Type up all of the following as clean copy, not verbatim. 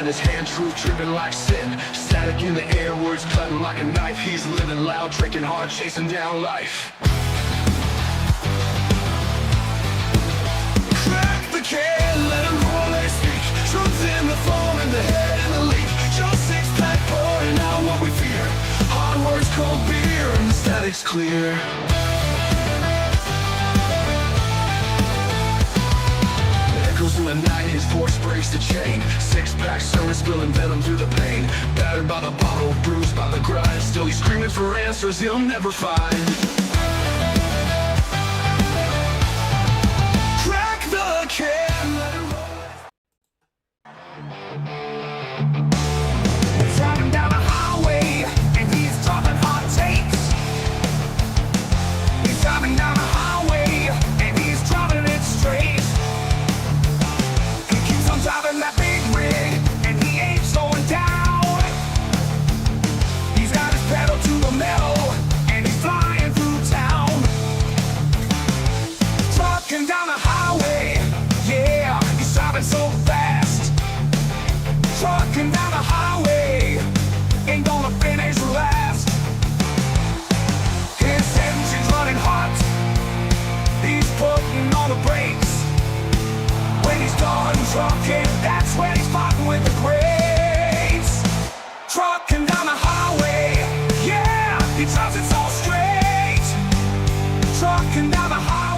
in his hand, truth dripping like sin. Static in the air, words cutting like a knife. He's living loud, drinking hard, chasing down life. Crack the can, let him roll, let it speak. Truth in the foam, in the head, in the leak. Just six-pack pouring out what we fear. Hard words, cold beer, and the static's clear. Echoes in the night, his voice breaks the chain. Six-pack sermon spilling venom through the pain. Battered by the bottle, bruised by the grind. Still he's screaming for answers he'll never find. Crack the can, let it roll. Driving down the highway, and he's dropping hot takes. He's driving down the highway, and he's driving it straight. He keeps on driving that big rig, and he ain't slowing down. He's got his pedal to the metal, and he's flying through town. Trucking down the highway, yeah, he's driving so fast. Trucking down the highway, ain't gonna finish last. His engine's running hot, he's putting on the brakes. When he's done trucking, that's when he's fighting with the brakes. Trucking down the highway, yeah, he drives it so straight. Trucking down the highway.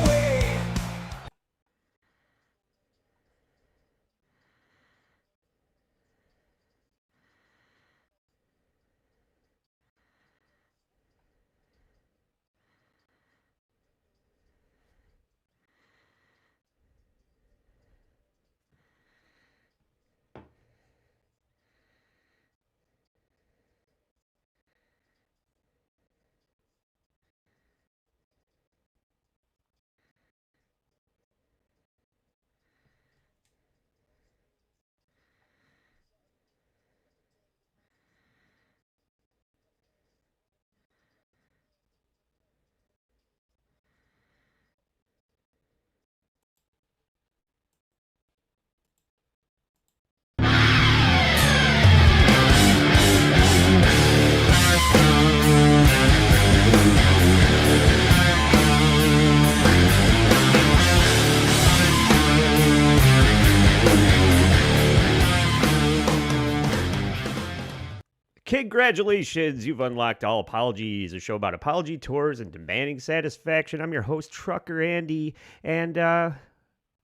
Congratulations, you've unlocked All Apologies, a show about apology tours and demanding satisfaction. I'm your host, Trucker Andy, and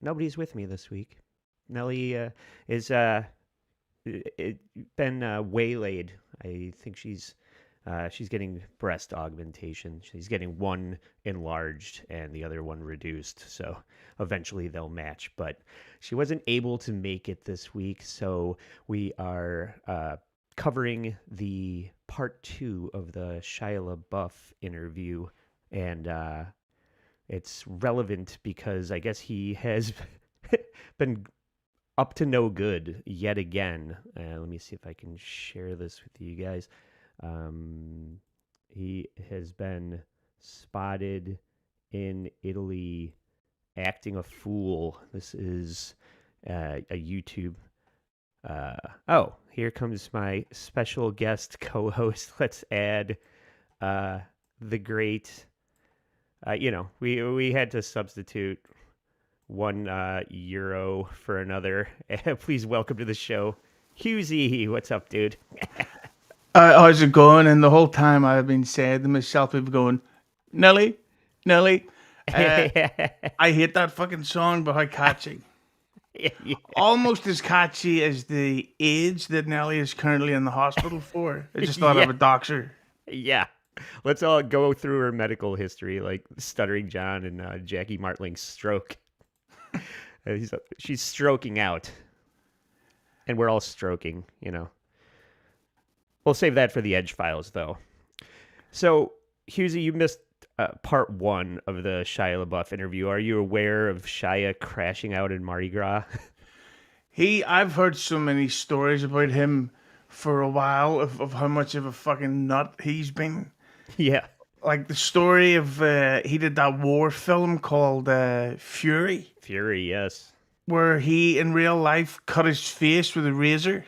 nobody's with me this week. Nellie is been waylaid. I think she's getting breast augmentation. She's getting one enlarged and the other one reduced, so eventually they'll match. But she wasn't able to make it this week, so we are covering the part 2 of the Shia LaBeouf interview, and it's relevant because I guess he has been up to no good yet again. Let me see if I can share this with you guys. He has been spotted in Italy acting a fool. This is a YouTube. Here comes my special guest co-host. Let's add the great. We had to substitute €1 for another. Please welcome to the show, Hughzey. What's up, dude? How's it going? And the whole time I've been saying to myself, I've been going, Nelly. I hate that fucking song, but how catchy. Yeah. Almost as catchy as the AIDS that Nelly is currently in the hospital for. I just thought of a doctor. Yeah. Let's all go through her medical history, like Stuttering John and Jackie Martling's stroke. She's stroking out. And we're all stroking, We'll save that for the Edge Files, though. So, Hughzey, you missed part 1 of the Shia LaBeouf interview. Are you aware of Shia crashing out in Mardi Gras? I've heard so many stories about him for a while of how much of a fucking nut he's been. Yeah. Like the story of, he did that war film called Fury. Fury, yes. Where he, in real life, cut his face with a razor.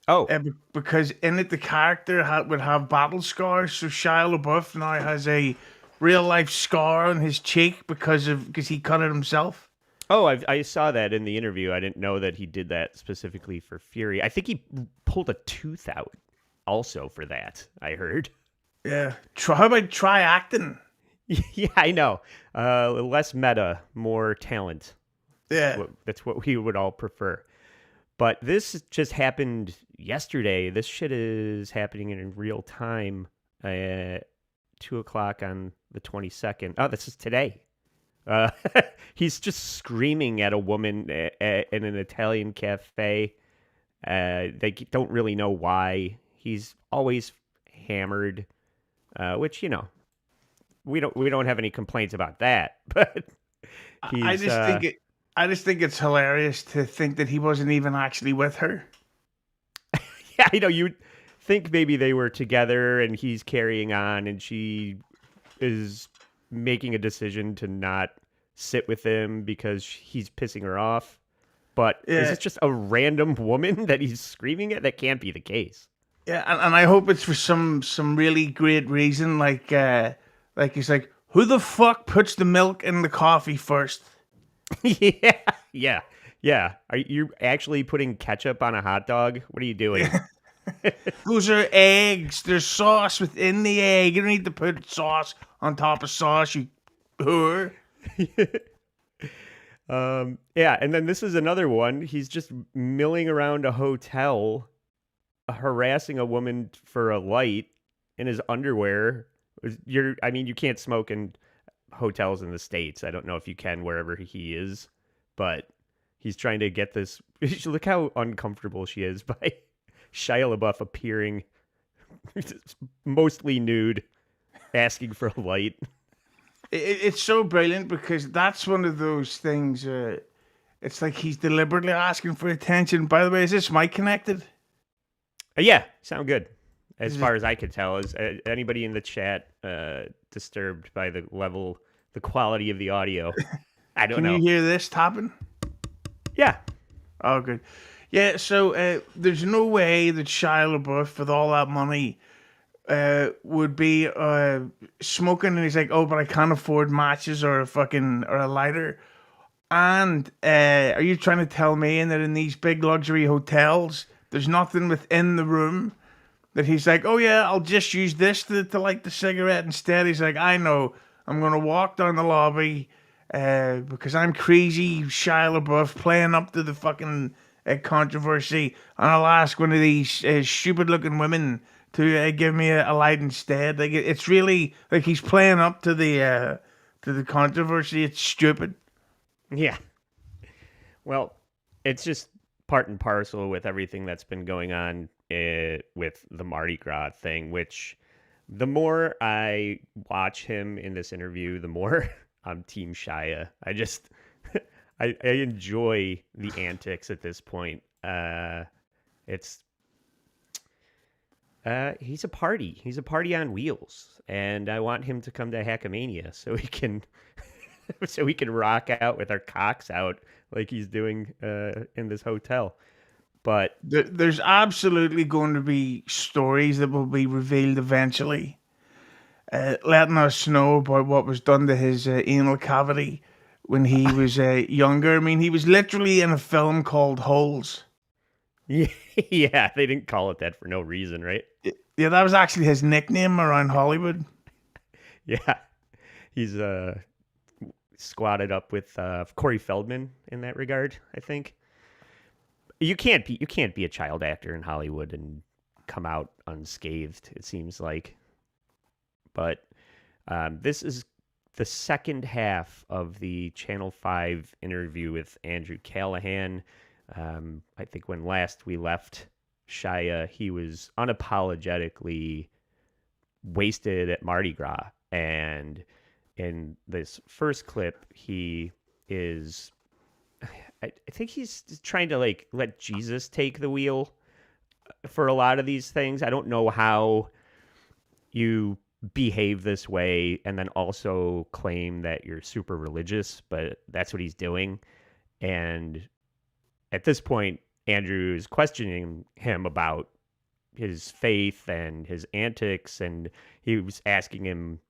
Oh, because in it the character would have battle scars. So Shia LaBeouf now has a real life scar on his cheek because he cut it himself. oh, I saw that in the interview. I didn't know that he did that specifically for Fury. I think he pulled a tooth out also for that. I heard. Yeah. How about try acting? Yeah, I know. Less meta, more talent. Yeah. That's what we would all prefer. But this just happened yesterday. This shit is happening in real time at 2 o'clock on the 22nd. Oh, this is today. Uh, he's just screaming at a woman in an Italian cafe. They don't really know why. He's always hammered, which we don't have any complaints about that. But I he's just think I just think it's hilarious to think that he wasn't even actually with her. yeah, you'd think maybe they were together and he's carrying on, and she is making a decision to not sit with him because he's pissing her off. But is Yeah. this just a random woman that he's screaming at? That can't be the case. Yeah, and I hope it's for some really great reason. Like he's like, who the fuck puts the milk in the coffee first? Yeah, yeah, yeah. Are you actually putting ketchup on a hot dog? What are you doing? Those are eggs. There's sauce within the egg. You don't need to put sauce on top of sauce, you whore. Yeah, and then this is another one. He's just milling around a hotel, harassing a woman for a light in his underwear. You can't smoke in hotels in the States. I don't know if you can wherever he is, but he's trying to get this. Look how uncomfortable she is by Shia LaBeouf appearing mostly nude, asking for a light. It's so brilliant because that's one of those things. It's like he's deliberately asking for attention. By the way, is this mic connected? Yeah, sound good. As far as I could tell, is anybody in the chat disturbed by the quality of the audio? I don't know. Can you hear this tapping? Yeah. Oh, good. Yeah, so there's no way that Shia LaBeouf, with all that money, would be smoking, and he's like, oh, but I can't afford matches or a lighter. And are you trying to tell me that in these big luxury hotels, there's nothing within the room that he's like, oh yeah, I'll just use this to light the cigarette instead? He's like, I know, I'm gonna walk down the lobby because I'm crazy Shia LaBeouf playing up to the fucking controversy, and I'll ask one of these stupid looking women to give me a light instead. Like it's really like he's playing up to the controversy. It's stupid. Yeah. Well, it's just part and parcel with everything that's been going on with the Mardi Gras thing, which the more I watch him in this interview, the more I'm Team Shia. I just, I enjoy the antics at this point. He's a party. He's a party on wheels, and I want him to come to Hackamania so he can, so we can rock out with our cocks out like he's doing in this hotel. But There's absolutely going to be stories that will be revealed eventually, letting us know about what was done to his anal cavity when he was younger. I mean, he was literally in a film called Holes. yeah, they didn't call it that for no reason, right? Yeah, that was actually his nickname around Hollywood. Yeah, he's squatted up with Corey Feldman in that regard, I think. You can't be a child actor in Hollywood and come out unscathed, it seems like. But this is the second half of the Channel 5 interview with Andrew Callahan. I think when last we left Shia, he was unapologetically wasted at Mardi Gras. And in this first clip, he is... I think he's trying to let Jesus take the wheel for a lot of these things. I don't know how you behave this way and then also claim that you're super religious, but that's what he's doing. And at this point, Andrew's questioning him about his faith and his antics, and he was asking him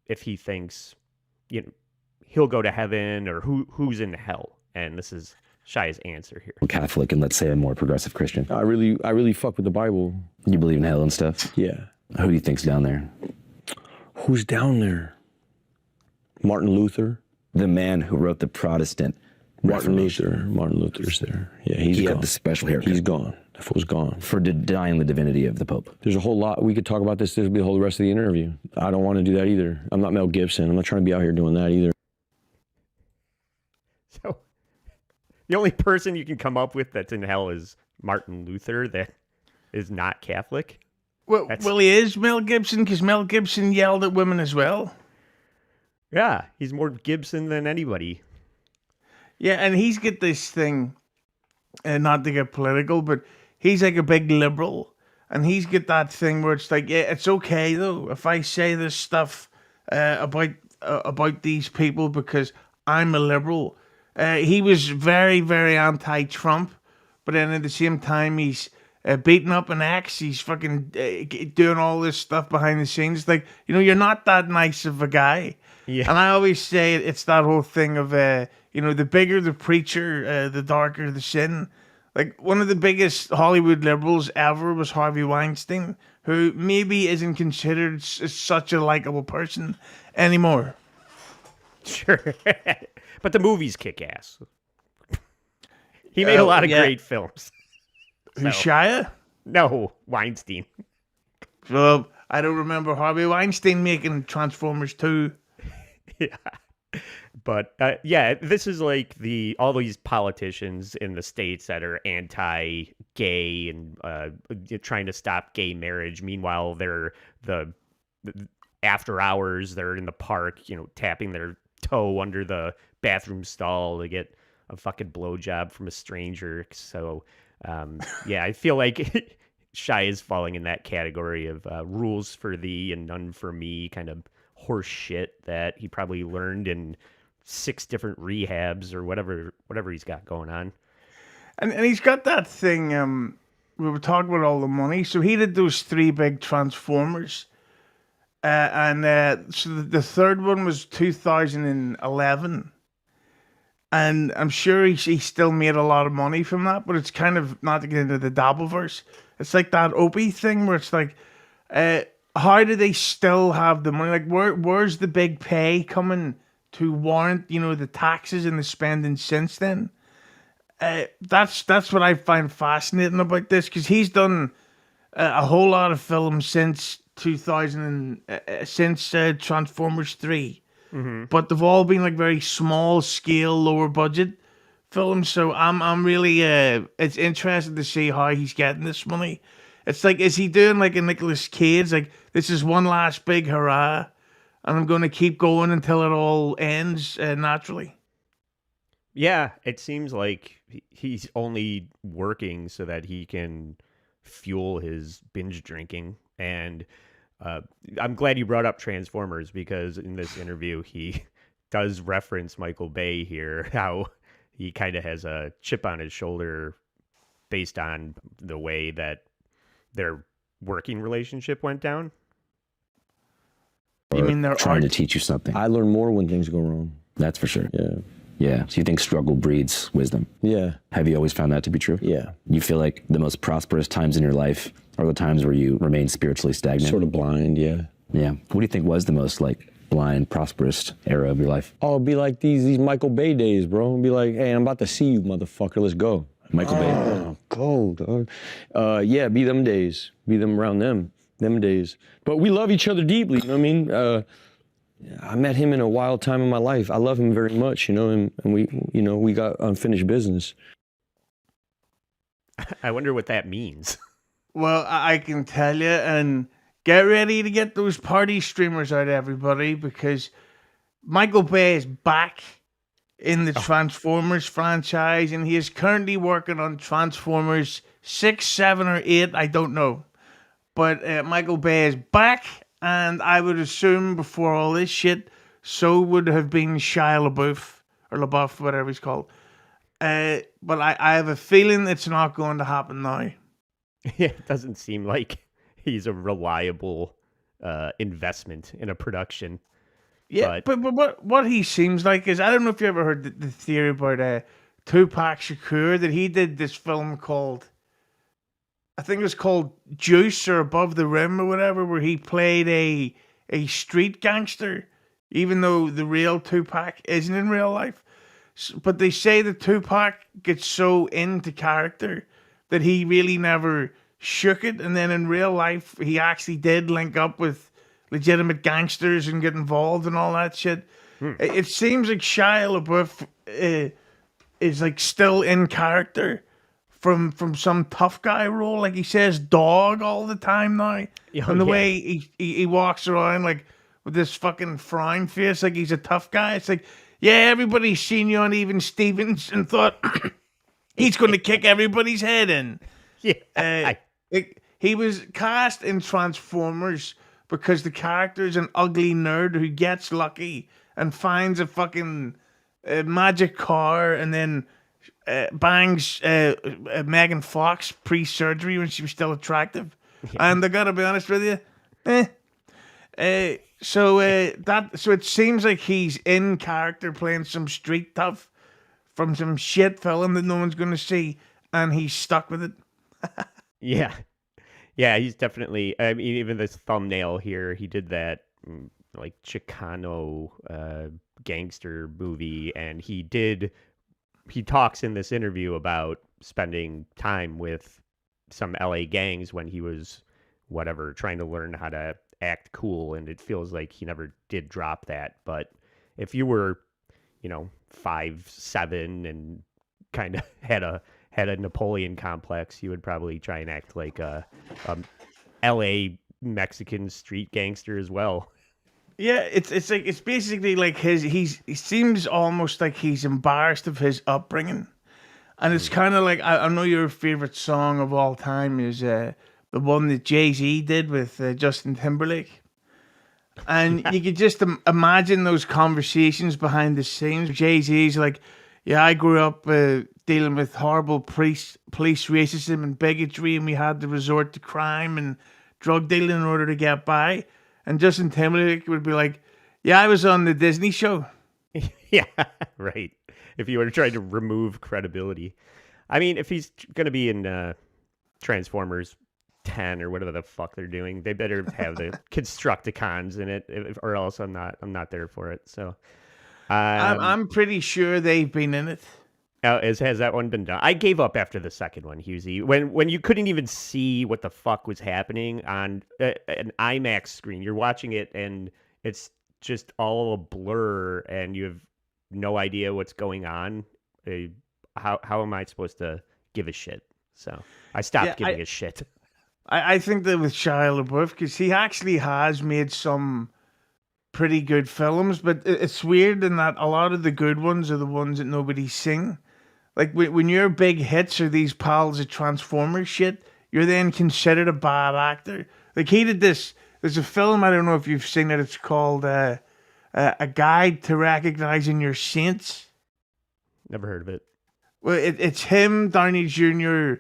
if he thinks, he'll go to heaven or who's in hell. And this is Shia's answer here. Catholic and let's say a more progressive Christian. I really fuck with the Bible. You believe in hell and stuff? Yeah. Who do you think's down there? Who's down there? Martin Luther. The man who wrote the Protestant Reformation. Martin Luther's there. Yeah, he had the special haircut. He's gone. That fool's gone. For denying the divinity of the Pope. There's a whole lot. We could talk about this. This will be the whole rest of the interview. I don't want to do that either. I'm not Mel Gibson. I'm not trying to be out here doing that either. So the only person you can come up with that's in hell is Martin Luther that is not Catholic. Well, he is Mel Gibson because Mel Gibson yelled at women as well. Yeah, he's more Gibson than anybody. Yeah, and he's got this thing, not to get political, but he's like a big liberal. And he's got that thing where it's like, yeah, it's okay though if I say this stuff about these people because I'm a liberal. He was very, very anti-Trump, but then at the same time he's beating up an ex. He's fucking doing all this stuff behind the scenes. Like, you're not that nice of a guy. Yeah. And I always say it's that whole thing of, the bigger the preacher, the darker the sin. Like, one of the biggest Hollywood liberals ever was Harvey Weinstein, who maybe isn't considered such a likable person anymore. Sure. But the movies kick ass. He made a lot of great films. Who's Shia? No, Weinstein. Well, I don't remember Harvey Weinstein making Transformers 2. Yeah. But this is like all these politicians in the States that are anti-gay and trying to stop gay marriage. Meanwhile, they're the after hours, they're in the park, tapping their toe under the bathroom stall to get a fucking blowjob from a stranger. So, I feel like Shia is falling in that category of rules for thee and none for me kind of horse shit that he probably learned in 6 different rehabs or whatever he's got going on. And he's got that thing, we were talking about all the money. So he did those 3 big Transformers. So the third one was 2011. And I'm sure he still made a lot of money from that, but it's kind of, not to get into the Dabbleverse, it's like that Opie thing where it's like, how do they still have the money? Like, where's the big pay coming to warrant, the taxes and the spending since then? That's what I find fascinating about this, because he's done a whole lot of films since 2000 since Transformers 3. Mm-hmm. But they've all been like very small scale, lower budget films. So I'm really it's interesting to see how he's getting this money. It's like, is he doing like a Nicolas Cage? Like, this is one last big hurrah, and I'm going to keep going until it all ends naturally. Yeah, it seems like he's only working so that he can fuel his binge drinking. And I'm glad you brought up Transformers, because in this interview he does reference Michael Bay here, how he kind of has a chip on his shoulder based on the way that their working relationship went down. You mean they're trying to teach you something? I learn more when things go wrong. That's for sure. Yeah. Yeah. So you think struggle breeds wisdom? Yeah. Have you always found that to be true? Yeah. You feel like the most prosperous times in your life are the times where you remain spiritually stagnant? Sort of blind, yeah. Yeah. What do you think was the most blind, prosperous era of your life? Oh, it'd be like these Michael Bay days, bro. It'd be like, hey, I'm about to see you, motherfucker. Let's go. Michael Bay. Oh, cold, dog. Yeah, be them days. Be them around them days. But we love each other deeply, you know what I mean? I met him in a wild time in my life. I love him very much, and we got unfinished business. I wonder what that means. Well, I can tell you, and get ready to get those party streamers out, everybody, because Michael Bay is back in the Transformers franchise, and he is currently working on Transformers 6, 7, or 8, I don't know. But Michael Bay is back, and I would assume before all this shit, so would have been Shia LaBeouf, or LaBeouf, whatever he's called. But I have a feeling it's not going to happen now. Yeah, it doesn't seem like he's a reliable investment in a production. Yeah, but what he seems like is, I don't know if you ever heard the theory about Tupac Shakur, that he did this film called, I think it was called Juice or Above the Rim or whatever, where he played a street gangster, even though the real Tupac isn't in real life. But they say that Tupac gets so into character that he really never shook it, and then in real life he actually did link up with legitimate gangsters and get involved and all that shit. It seems like Shia LaBeouf is like still in character from some tough guy role. Like he says dog all the time now. And the way he walks around like with this fucking frown face like he's a tough guy. It's like, yeah, everybody's seen you on Even Stevens and thought he's going to kick everybody's head in. Yeah. He was cast in Transformers because the character is an ugly nerd who gets lucky and finds a fucking magic car and then bangs Megan Fox pre-surgery when she was still attractive. Yeah. And I gotta be honest with you, so it seems like he's in character playing some street tough from some shit film that no one's gonna see, and he's stuck with it. Yeah. Yeah, he's definitely, I mean, even this thumbnail here, he did that like Chicano gangster movie, and he talks in this interview about spending time with some LA gangs when he was whatever, trying to learn how to act cool, and it feels like he never did drop that. But if you were, 5'7" and kind of had a Napoleon complex, you would probably try and act like a LA Mexican street gangster as well. Yeah, it's basically like he seems almost like he's embarrassed of his upbringing, and it's kind of like, I know your favorite song of all time is the one that Jay-Z did with Justin Timberlake, and you could just imagine those conversations behind the scenes. Jay-Z's like, yeah, I grew up dealing with horrible police racism and bigotry, and we had to resort to crime and drug dealing in order to get by. And Justin Timberlake would be like, yeah, I was on the Disney show. Yeah, right. If you were trying to remove credibility. I mean, if he's going to be in Transformers 10 or whatever the fuck they're doing, they better have the Constructicons in it, or else I'm not there for it. So I'm pretty sure they've been in it. Has that one been done? I gave up after the second one, Hughzey. When you couldn't even see what the fuck was happening on an IMAX screen. You're watching it and it's just all a blur and you have no idea what's going on. How am I supposed to give a shit? So I stopped giving a shit. I think that with Shia LaBeouf, because he actually has made some pretty good films, but it's weird in that a lot of the good ones are the ones that nobody's seen. Like when your big hits are these piles of Transformers shit, you're then considered a bad actor. Like he did this. There's a film, I don't know if you've seen it. It's called A Guide to Recognizing Your Saints. Never heard of it. Well, it's him, Downey Jr.,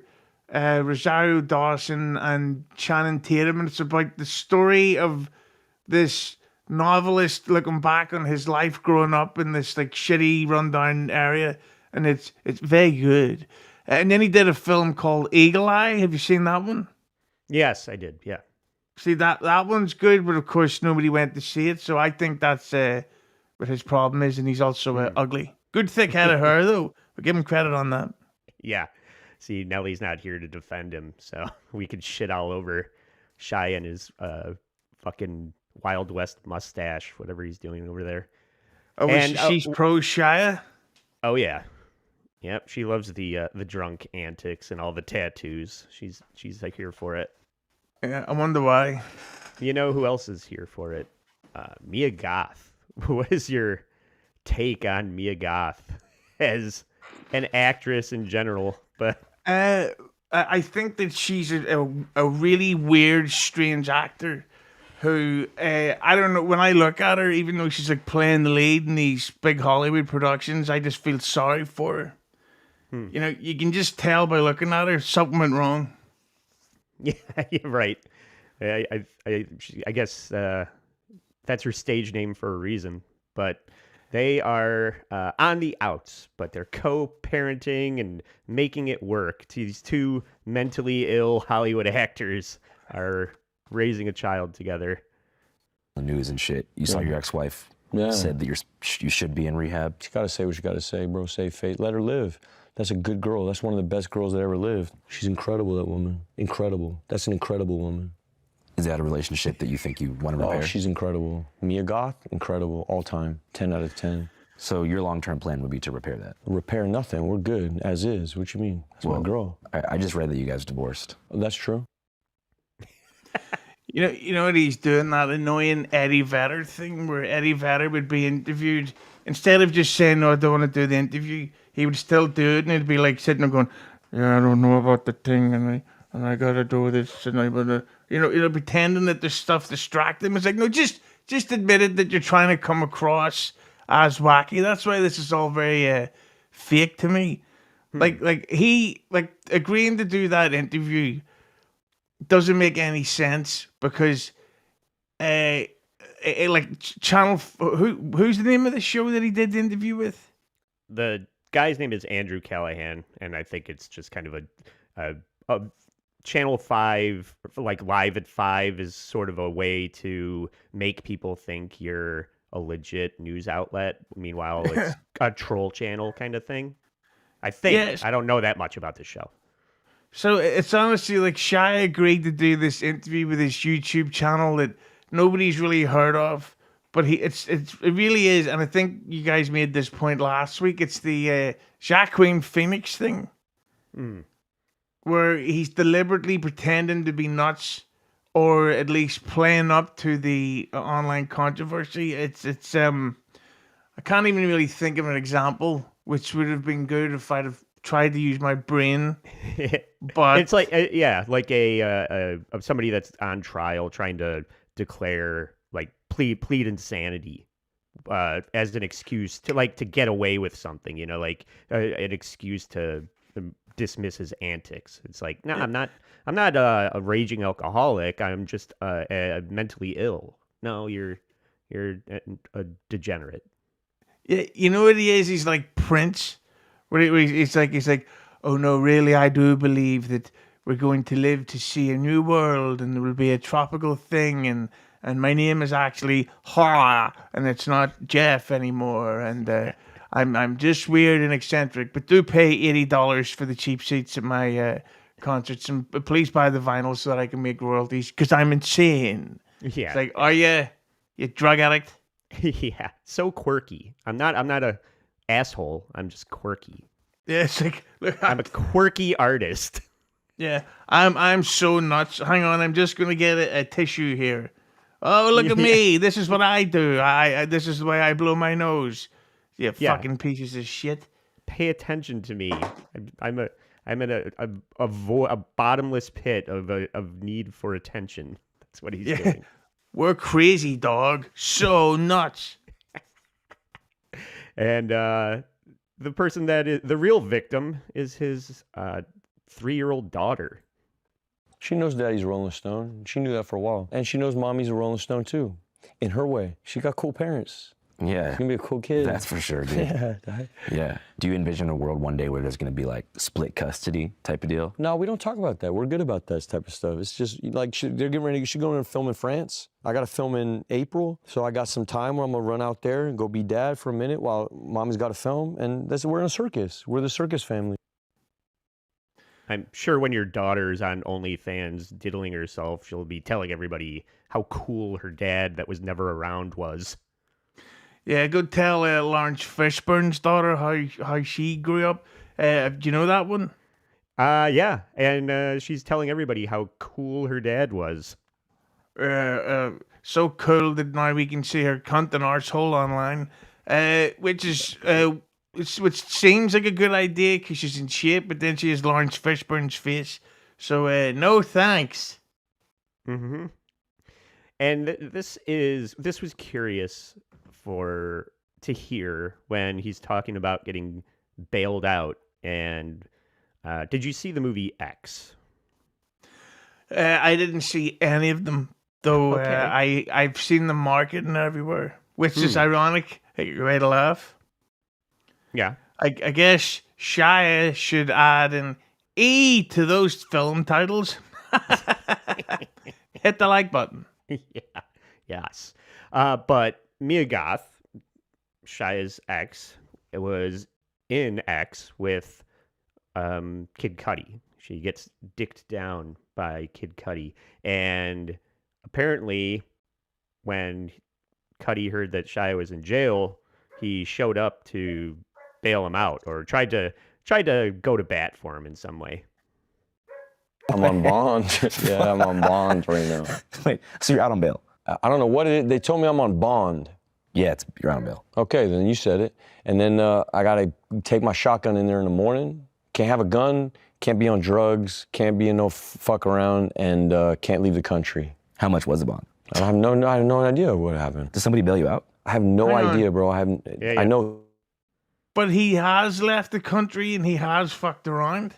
Rosario Dawson, and Channing Tatum, and it's about the story of this novelist looking back on his life growing up in this like shitty rundown area, and it's very good. And then he did a film called Eagle Eye. Have you seen that one? Yes, I did. Yeah. See, that one's good, but of course nobody went to see it. So I think that's what his problem is, and he's also ugly. Good thick head of hair though. But give him credit on that. Yeah. See, Nelly's not here to defend him, so we could shit all over Shia and his fucking Wild West mustache, whatever he's doing over there. Oh, and she's pro Shia? Oh yeah. Yep, she loves the drunk antics and all the tattoos. She's like here for it. Yeah, I wonder why. You know who else is here for it? Mia Goth. What is your take on Mia Goth as an actress in general? But I think that she's a really weird, strange actor who, I don't know, when I look at her, even though she's like playing the lead in these big Hollywood productions, I just feel sorry for her. You know, you can just tell by looking at her something went wrong. Yeah, you're right. I guess that's her stage name for a reason. But they are on the outs, but they're co-parenting and making it work. These two mentally ill Hollywood actors are raising a child together. The news and shit. You saw your ex-wife said that you should be in rehab. You gotta say what you gotta say, bro. Save Faith. Let her live. That's a good girl. That's one of the best girls that ever lived. She's incredible, that woman. Incredible. That's an incredible woman. Is that a relationship that you think you want to repair? Oh, she's incredible. Mia Goth, incredible, all time. 10 out of 10. So your long-term plan would be to repair that? Repair nothing. We're good, as is. What you mean? That's my girl. I just read that you guys divorced. Oh, that's true. You know what he's doing? That annoying Eddie Vedder thing where Eddie Vedder would be interviewed. Instead of just saying, no, I don't want to do the interview, he would still do it, and it'd be like sitting there going, yeah, I don't know about the thing, and I gotta do this, and I gotta, you know, pretending that there's stuff distracting him. It's like, no, just admit it that you're trying to come across as wacky. That's why this is all very fake to me. Like he agreeing to do that interview doesn't make any sense because like channel who's the name of the show that he did the interview with? The guy's name is Andrew Callahan, and I think it's just kind of a Channel 5, like Live at 5 is sort of a way to make people think you're a legit news outlet. Meanwhile, it's a troll channel kind of thing. I think. Yes. I don't know that much about the show. So it's honestly like Shia agreed to do this interview with his YouTube channel that nobody's really heard of, but it really is, and I think you guys made this point last week. It's the Joaquin Phoenix thing, where he's deliberately pretending to be nuts, or at least playing up to the online controversy. It's I can't even really think of an example which would have been good if I'd have tried to use my brain. But It's like like a of somebody that's on trial trying to declare like plead insanity as an excuse to get away with something, you know, like an excuse to dismiss his antics. It's like, no, I'm not a raging alcoholic. I'm just mentally ill. No, you're a degenerate. yeah, you know what he is? He's like Prince. Where he's like, oh no, really, I do believe that we're going to live to see a new world, and there will be a tropical thing, and my name is actually Ha, and it's not Jeff anymore, and I'm just weird and eccentric, but do pay $80 for the cheap seats at my concerts, and please buy the vinyl so that I can make royalties, because I'm insane. Yeah. It's like, are you drug addict? Yeah. So quirky. I'm not a asshole. I'm just quirky. Yeah, it's like, look, I'm a quirky artist. yeah, I'm so nuts. Hang on, I'm just gonna get a tissue here. Oh, look at me! This is what I do. I this is the way I blow my nose. You fucking pieces of shit. Pay attention to me. I'm in a bottomless pit of need for attention. That's what he's doing. We're crazy, dog. So nuts. And the person that is the real victim is his 3-year-old daughter. She knows daddy's a Rolling Stone. She knew that for a while. And she knows mommy's a Rolling Stone too. In her way. She got cool parents. Yeah. She's gonna be a cool kid. That's for sure, dude. Yeah. Do you envision a world one day where there's going to be like split custody type of deal? No, we don't talk about that. We're good about that type of stuff. It's just like they're getting ready. She's going to film in France. I got to film in April, so I got some time where I'm gonna run out there and go be dad for a minute while mommy's got to film. And we're in a circus. We're the circus family. I'm sure when your daughter's on OnlyFans diddling herself, she'll be telling everybody how cool her dad that was never around was. Yeah, go tell Lawrence Fishburne's daughter how she grew up. Do you know that one? Yeah, and she's telling everybody how cool her dad was. So cool that now we can see her cunt and arsehole online, which seems like a good idea because she's in shape, but then she has Lawrence Fishburne's face. So no thanks. Mm-hmm. And this was curious to hear when he's talking about getting bailed out And did you see the movie X? I didn't see any of them, though. Okay. I've seen them marketing everywhere, which is ironic. Hey, you ready to laugh? Yeah. I guess Shia should add an E to those film titles. Hit the like button. Yeah. Yes. But Mia Goth, Shia's ex, it was in X with Kid Cudi. She gets dicked down by Kid Cudi. And apparently, when Cudi heard that Shia was in jail, he showed up to bail him out or tried to go to bat for him in some way. I'm on bond. Yeah, I'm on bond right now. Wait, so you're out on bail? I don't know what it is. They told me I'm on bond. Yeah, you're out on bail. Okay, then you said it. And then I gotta take my shotgun in there in the morning. Can't have a gun, can't be on drugs, can't be in no fuck around, and can't leave the country. How much was the bond? I have no idea what happened. Does somebody bail you out? I have no Hang on. idea, bro. Yeah. I know. But he has left the country and he has fucked around.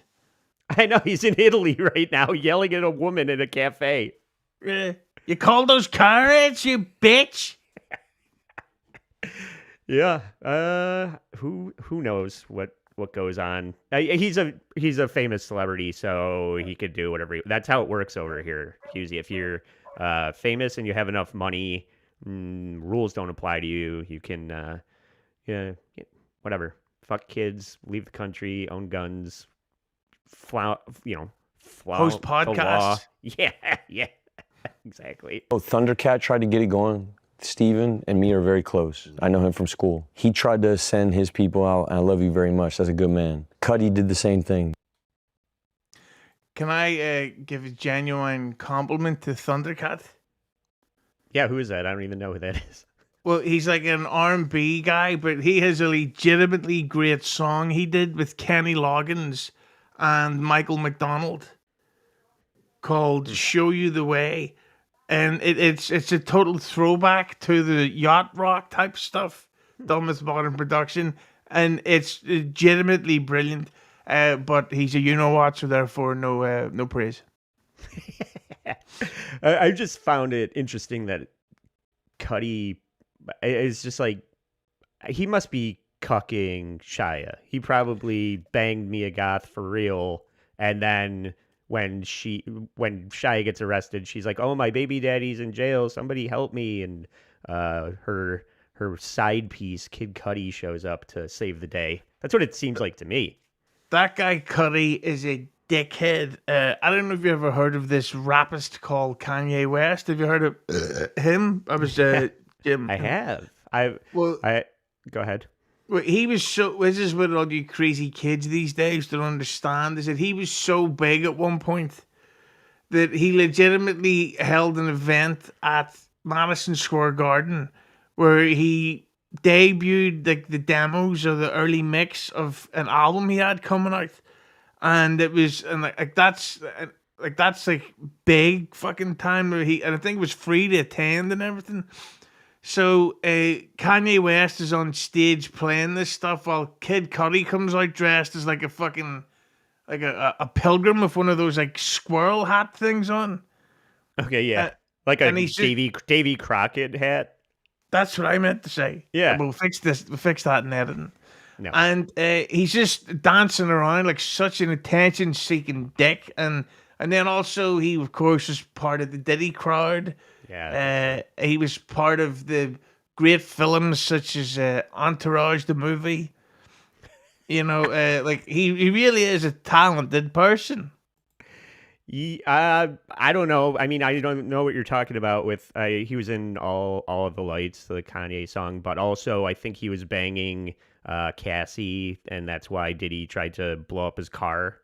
I know he's in Italy right now yelling at a woman in a cafe. You call those car ads, you bitch? Yeah. Who knows what goes on? He's a famous celebrity, so he could do whatever. That's how it works over here, Hughzey. If you're famous and you have enough money, rules don't apply to you. You can, whatever. Fuck kids, leave the country, own guns, host podcasts. Yeah, exactly. Oh, Thundercat tried to get it going. Steven and me are very close. I know him from school. He tried to send his people out, and I love you very much. That's a good man. Cudi did the same thing. Can I give a genuine compliment to Thundercat? Yeah, who is that? I don't even know who that is. Well, he's like an R&B guy, but he has a legitimately great song he did with Kenny Loggins and Michael McDonald called "Show You the Way," and it's a total throwback to the yacht rock type stuff done with modern production, and it's legitimately brilliant. But he's a you-know-what, so therefore no praise. I just found it interesting that Cudi is just like, he must be cucking Shia. He probably banged Mia Goth for real, and then when Shia gets arrested, she's like, "Oh, my baby daddy's in jail. Somebody help me!" And her side piece, Kid Cudi, shows up to save the day. That's what it seems like to me. That guy Cudi is a dickhead. I don't know if you ever heard of this rapist called Kanye West. Have you heard of him? I was Jim. I have. Well, Go ahead. Well, he was so. This is what all you crazy kids these days don't understand. Is that he was so big at one point that he legitimately held an event at Madison Square Garden where he debuted like the demos or the early mix of an album he had coming out, and it was that's big fucking time where and I think it was free to attend and everything. So Kanye West is on stage playing this stuff while Kid Cudi comes out dressed as like a fucking a pilgrim with one of those like squirrel hat things on. Okay, yeah, like a he's Davy Crockett hat. That's what I meant to say. Yeah. We'll fix this. We'll fix that in editing. No. And he's just dancing around like such an attention-seeking dick. And then also he, of course, was part of the Diddy crowd. Yeah. He was part of the great films such as Entourage, the movie. You know, like he really is a talented person. I don't know. I mean, I don't know what you're talking about with, he was in all of the lights, the Kanye song, but also I think he was banging Cassie, and that's why Diddy tried to blow up his car.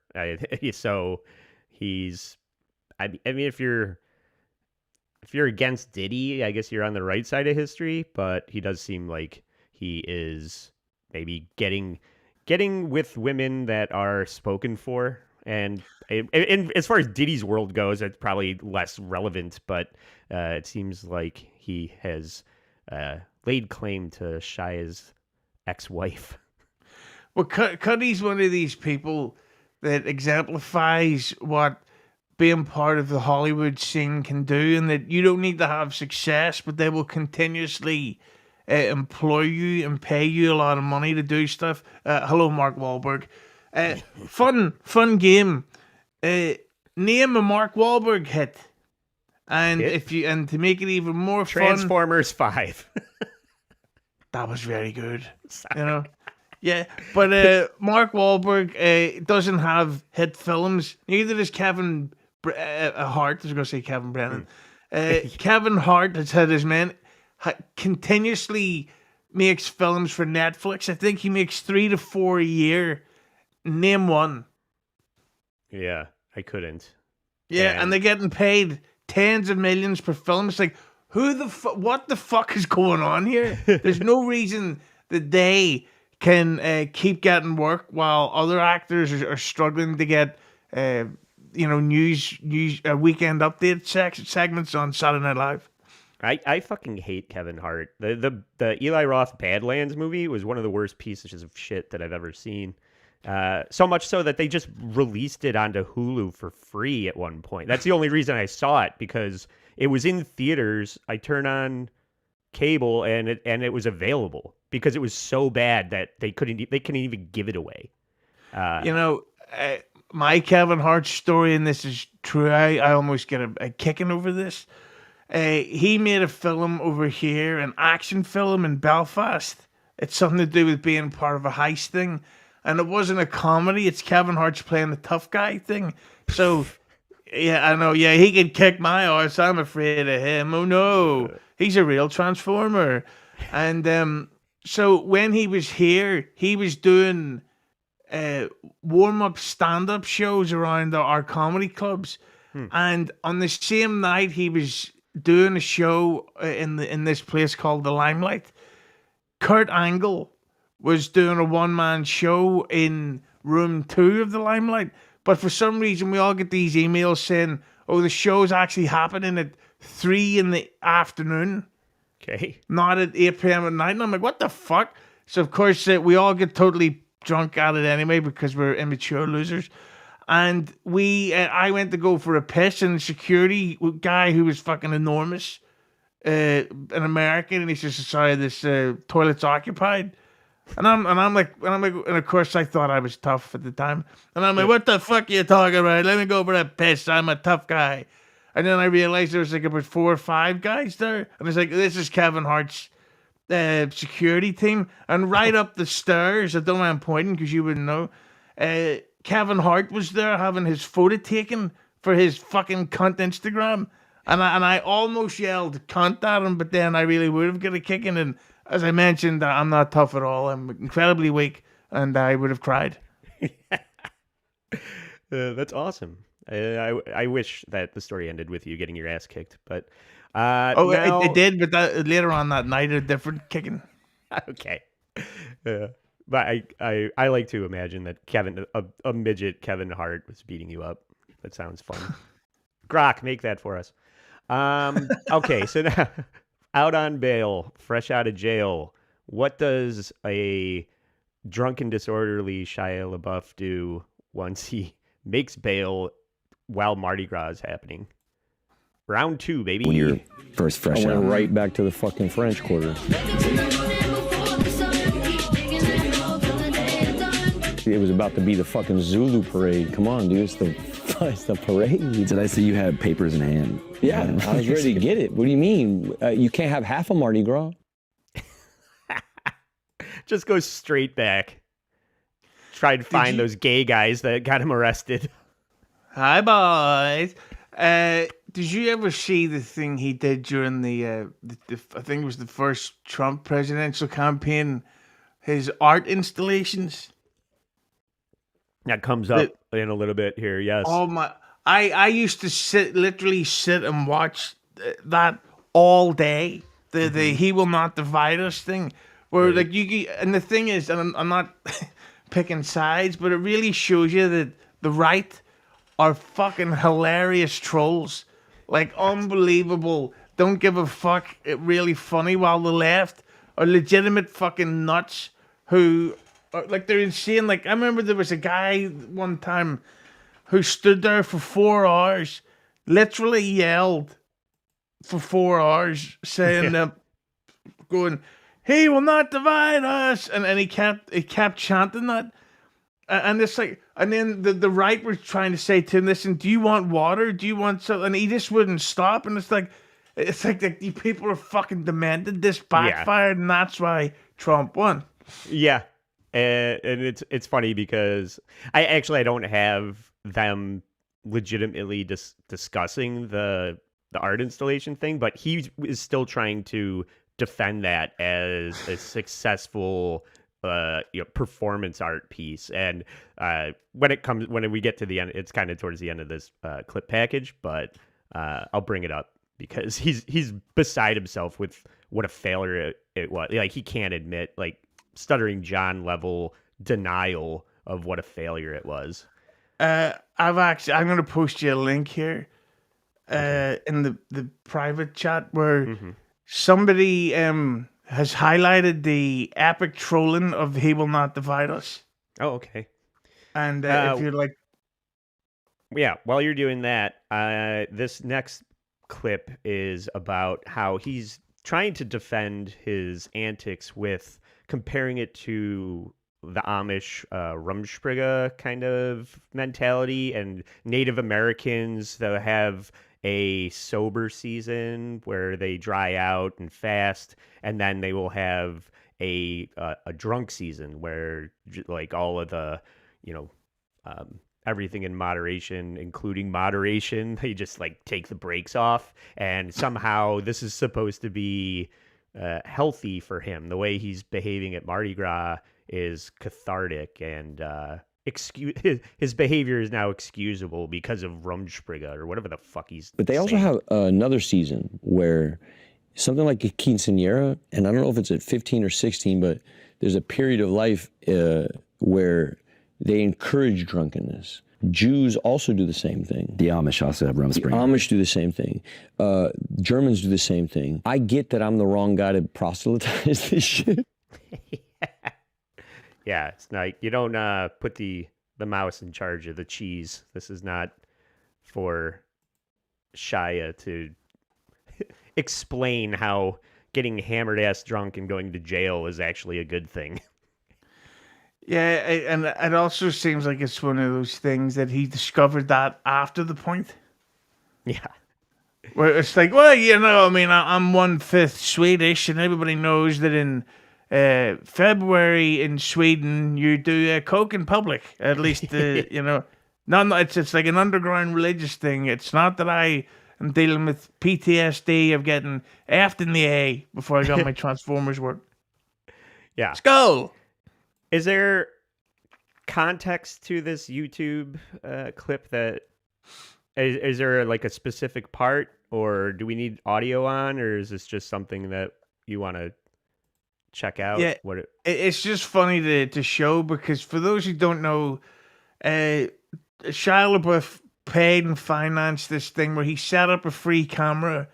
So he's, I mean, if you're against Diddy, I guess you're on the right side of history, but he does seem like he is maybe getting with women that are spoken for. And as far as Diddy's world goes, it's probably less relevant, but it seems like he has laid claim to Shia's ex-wife. Well, Cuddy's one of these people that exemplifies what being part of the Hollywood scene can do, and that you don't need to have success, but they will continuously employ you and pay you a lot of money to do stuff. Hello, Mark Wahlberg. Fun game. Name a Mark Wahlberg hit, and Hit? to make it even more fun, Transformers 5. that was very good. You know. Yeah, but Mark Wahlberg doesn't have hit films. Neither does Kevin Hart. I was going to say Kevin Brennan. Kevin Hart has had his man continuously makes films for Netflix. I think he makes 3 to 4 a year. Name one. Yeah, I couldn't. Yeah, and they're getting paid tens of millions per film. It's like, what the fuck is going on here? There's no reason that they can keep getting work while other actors are struggling to get, news weekend update segments on Saturday Night Live. I fucking hate Kevin Hart. The Eli Roth Badlands movie was one of the worst pieces of shit that I've ever seen. So much so that they just released it onto Hulu for free at one point. That's the only reason I saw it, because it was in theaters. I turned on cable and it was available because it was so bad that they couldn't even give it away. My Kevin Hart story, and this is true, I almost get a kicking over this. He made a film over here, an action film in Belfast. It's something to do with being part of a heist thing. And it wasn't a comedy. It's Kevin Hart's playing the tough guy thing. So, yeah, I know. Yeah, he can kick my ass. I'm afraid of him. Oh, no. He's a real transformer. And so when he was here, he was doing warm-up stand-up shows around our comedy clubs. And on the same night, he was doing a show in this place called The Limelight. Kurt Angle was doing a one-man show in room 2 of the Limelight. But for some reason, we all get these emails saying, oh, the show's actually happening at 3 in the afternoon. Okay. Not at 8 p.m. at night. And I'm like, what the fuck? So, of course, we all get totally drunk at it anyway because we're immature losers. And I went to go for a piss, and the security guy, who was fucking enormous, an American, and he says, sorry, this toilet's occupied. And I'm like, and of course I thought I was tough at the time. And I'm like, what the fuck are you talking about? Let me go for a piss. I'm a tough guy. And then I realized there was like about 4 or 5 guys there. And it's like, this is Kevin Hart's security team. And right up the stairs, I don't mind pointing because you wouldn't know, Kevin Hart was there having his photo taken for his fucking cunt Instagram. And I almost yelled cunt at him, but then I really would have got a kicking. And as I mentioned, I'm not tough at all. I'm incredibly weak, and I would have cried. That's awesome. I wish that the story ended with you getting your ass kicked, but it did, but later on that night, a different kicking. Okay. But I like to imagine that a midget Kevin Hart was beating you up. That sounds fun. Grok, make that for us. Okay, so now out on bail, fresh out of jail, what does a drunken, disorderly Shia LaBeouf do once he makes bail while Mardi Gras is happening? Round 2, baby. When you're first fresh I out. went right back to the fucking French Quarter. It was about to be the fucking Zulu parade. Come on, dude. It's the parade. Did I see you had papers in hand? Yeah, I was ready to get it. What do you mean? You can't have half a Mardi Gras? Just go straight back. Try to find those gay guys that got him arrested. Hi, boys. Did you ever see the thing he did during the I think it was the first Trump presidential campaign? His art installations. That comes up in a little bit here, yes. Oh my! I used to literally sit and watch that all day. The "He Will Not Divide Us" thing, where like and the thing is, and I'm not picking sides, but it really shows you that the right are fucking hilarious trolls, like unbelievable. Don't give a fuck. It really funny, while the left are legitimate fucking nuts who like they're insane. Like I remember there was a guy one time who stood there for 4 hours, literally yelled for 4 hours, saying that, going, "He will not divide us," and he kept chanting that. And it's like, and then the right were trying to say to him, "Listen, do you want water? Do you want something?" And he just wouldn't stop. And it's like you people are fucking demented. This backfired, and that's why Trump won. Yeah, and it's funny because I don't have them legitimately discussing the art installation thing, but he is still trying to defend that as a successful performance art piece. And when we get to the end, it's kind of towards the end of this clip package, but I'll bring it up because he's beside himself with what a failure it was. Like, he can't admit, like, Stuttering John level denial of what a failure it was. I'm going to post you a link here in the private chat where somebody has highlighted the epic trolling of "He Will Not Divide Us." Oh, okay. And if you're like, yeah, while you're doing that, this next clip is about how he's trying to defend his antics with comparing it to the Amish Rumspringa kind of mentality and Native Americans that have a sober season where they dry out and fast, and then they will have a drunk season where, like, all of the, everything in moderation, including moderation, they just, like, take the brakes off. And somehow this is supposed to be healthy for him. The way he's behaving at Mardi Gras is cathartic, and his behavior is now excusable because of Rumspringa or whatever the fuck he's But they also have another season where something like a quinceañera, and I don't know if it's at 15 or 16, but there's a period of life where they encourage drunkenness. Jews also do the same thing. The Amish also have Rumspringa. The Amish do the same thing. Germans do the same thing. I get that I'm the wrong guy to proselytize this shit. Yeah, it's like, you don't put the mouse in charge of the cheese. This is not for Shia to explain how getting hammered ass drunk and going to jail is actually a good thing. yeah, and it also seems like it's one of those things that he discovered that after the point. Yeah. Where it's like, well, I mean, I'm 1/5 Swedish, and everybody knows that in February in Sweden you do coke in public. At least, it's like an underground religious thing. It's not that I am dealing with PTSD of getting effed in the A before I got my Transformers work. Yeah. Let's go. Is there context to this YouTube clip that is there like a specific part, or do we need audio on, or is this just something that you want to check out? Yeah, it's just funny to show, because for those who don't know, Shia LaBeouf paid and financed this thing where he set up a free camera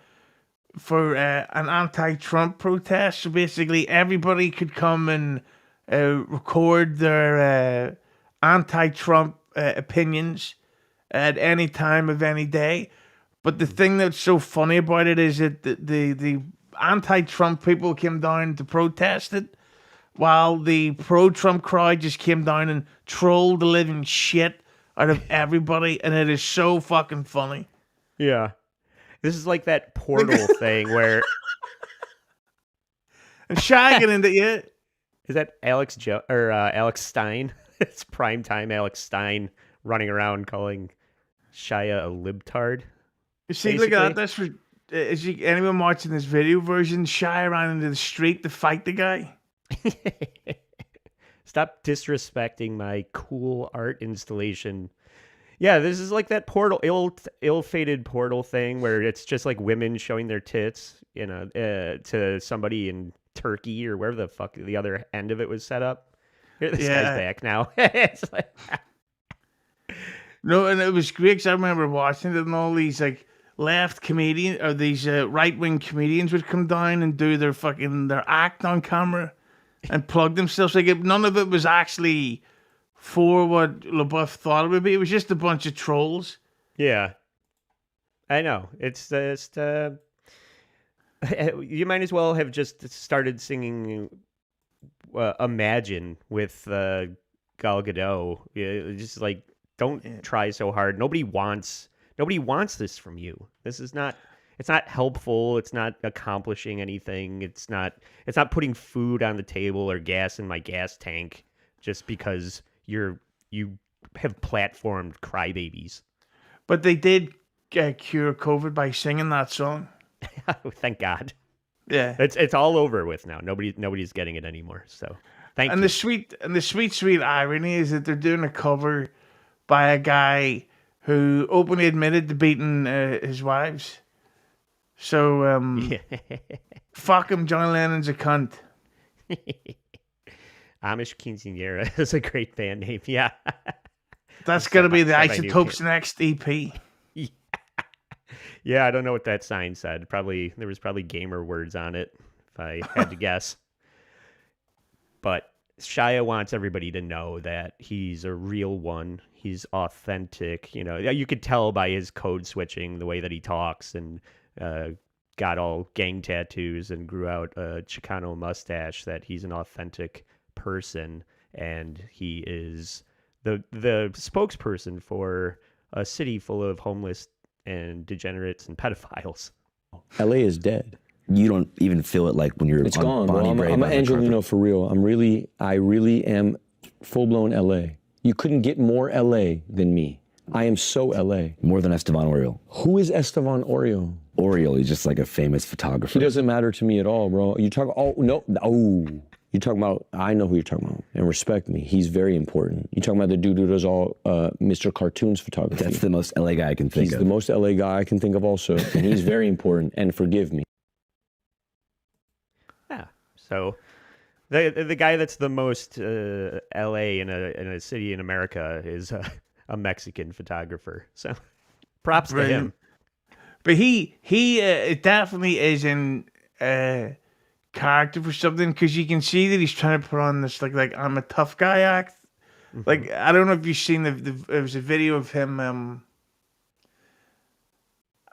for an anti-Trump protest. So basically everybody could come and record their anti-Trump opinions at any time of any day. But the thing that's so funny about it is that the anti-Trump people came down to protest it, while the pro-Trump crowd just came down and trolled the living shit out of everybody, and it is so fucking funny. Yeah. This is like that Portal thing where... And shagging into it. Is that Alex Stein? It's primetime Alex Stein running around calling Shia a libtard. You see, basically. Look at that. That's for... Is anyone watching this video version? Shia ran into the street to fight the guy. Stop disrespecting my cool art installation. Yeah, this is like that Portal, ill-fated Portal thing where it's just like women showing their tits, to somebody in Turkey or wherever the fuck the other end of it was set up. Here, this guy's back now. It's like... No, and it was great because I remember watching it, and all these like left comedians or these right-wing comedians would come down and do their act on camera. and plugged themselves. Like none of it was actually for what LaBeouf thought it would be. It was just a bunch of trolls. Yeah, I know. It's just you might as well have just started singing "Imagine" with Gal Gadot. Yeah, just like don't try so hard. Nobody wants this from you. This is not. It's not helpful. It's not accomplishing anything. It's not putting food on the table or gas in my gas tank just because you have platformed crybabies. But they did cure COVID by singing that song. Thank God. Yeah. It's all over with now. Nobody's getting it anymore. So thank you. The sweet irony is that they're doing a cover by a guy who openly admitted to beating his wives. So fuck him, John Lennon's a cunt. Amish Quinceañera is a great band name. Yeah. That's gonna be the I knew Isotopes it. next EP. Yeah, I don't know what that sign said. There was probably gamer words on it, if I had to guess. But Shia wants everybody to know that he's a real one. He's authentic. You know, you could tell by his code switching, the way that he talks, and got all gang tattoos and grew out a Chicano mustache, that he's an authentic person, and he is the spokesperson for a city full of homeless and degenerates and pedophiles. LA is dead. You don't even feel it like when you're It's on gone, bro. Bonnie Brae I'm by an the Angelino carpet. for real. I really am full-blown LA. You couldn't get more LA than me. I am so LA. More than Esteban Oriol. Who is Esteban Oriol? Oriol, he's just like a famous photographer. He doesn't matter to me at all, bro. You talk, you talking about, I know who you're talking about, and respect me. He's very important. You talking about the dude who does all Mr. Cartoons photography. That's the most LA guy I can think He's of. the most LA guy I can think of also, and he's very important, and forgive me. Yeah. So the guy that's the most LA in a city in America is a Mexican photographer. So props to him. But he definitely is in character for something, because you can see that he's trying to put on this like I'm a tough guy act. Mm-hmm. Like, I don't know if you've seen there was a video of him.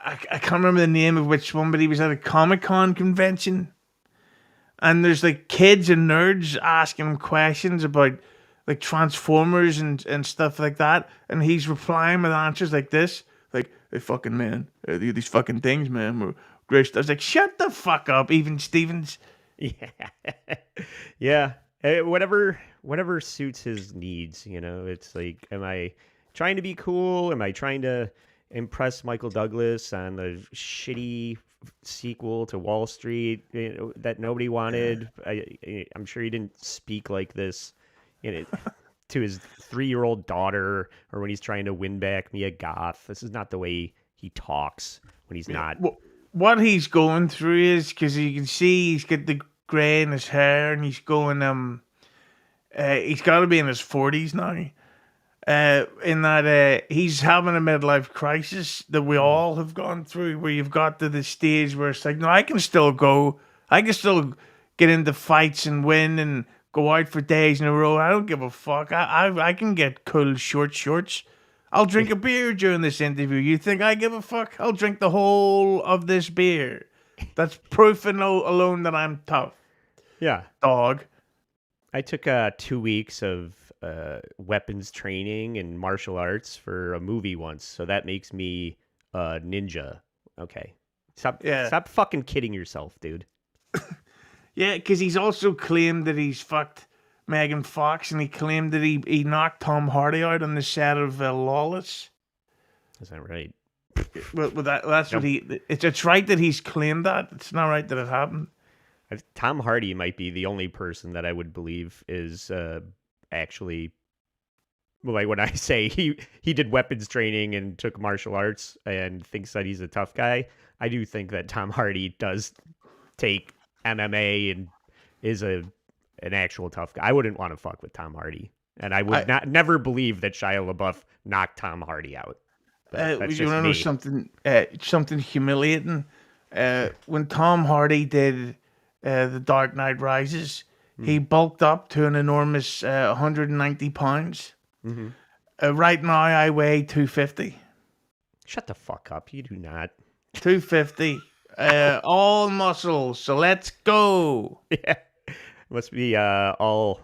I can't remember the name of which one, but he was at a Comic-Con convention, and there's like kids and nerds asking him questions about like Transformers and stuff like that, and he's replying with answers like this, like, "Hey, fucking man, these fucking things, man, were great." I was like, "Shut the fuck up, even Stevens." Yeah. Yeah. Whatever suits his needs, you know. It's like, am I trying to be cool? Am I trying to impress Michael Douglas on the shitty sequel to Wall Street, you know, that nobody wanted? I'm sure he didn't speak like this, you know, to his 3-year-old daughter, or when he's trying to win back Mia Goth. This is not the way he talks when he's not. What he's going through is, because you can see he's got the grey in his hair, and he's going he's got to be in his 40s now. In that he's having a midlife crisis that we all have gone through, where you've got to the stage where it's like, no, I can still go. I can still get into fights and win and go out for days in a row. I don't give a fuck. I can get cool short shorts. I'll drink a beer during this interview. You think I give a fuck? I'll drink the whole of this beer. That's proof alone that I'm tough. Yeah. Dog. I took 2 weeks of weapons training and martial arts for a movie once, so that makes me a ninja. Okay. Stop fucking kidding yourself, dude. Yeah, because he's also claimed that he's fucked Megan Fox, and he claimed that he knocked Tom Hardy out on the set of Lawless. Is that right? Well, that's what he... It's right that he's claimed that. It's not right that it happened. Tom Hardy might be the only person that I would believe is actually... Well, like when I say he did weapons training and took martial arts and thinks that he's a tough guy, I do think that Tom Hardy does take MMA and is an actual tough guy. I wouldn't want to fuck with Tom Hardy, and I would never believe that Shia LaBeouf knocked Tom Hardy out. You want to know something humiliating? When Tom Hardy did The Dark Knight Rises, He bulked up to an enormous 190 pounds. Right now, I weigh 250. Shut the fuck up. You do not. 250. All muscles. So let's go. Yeah. Must be all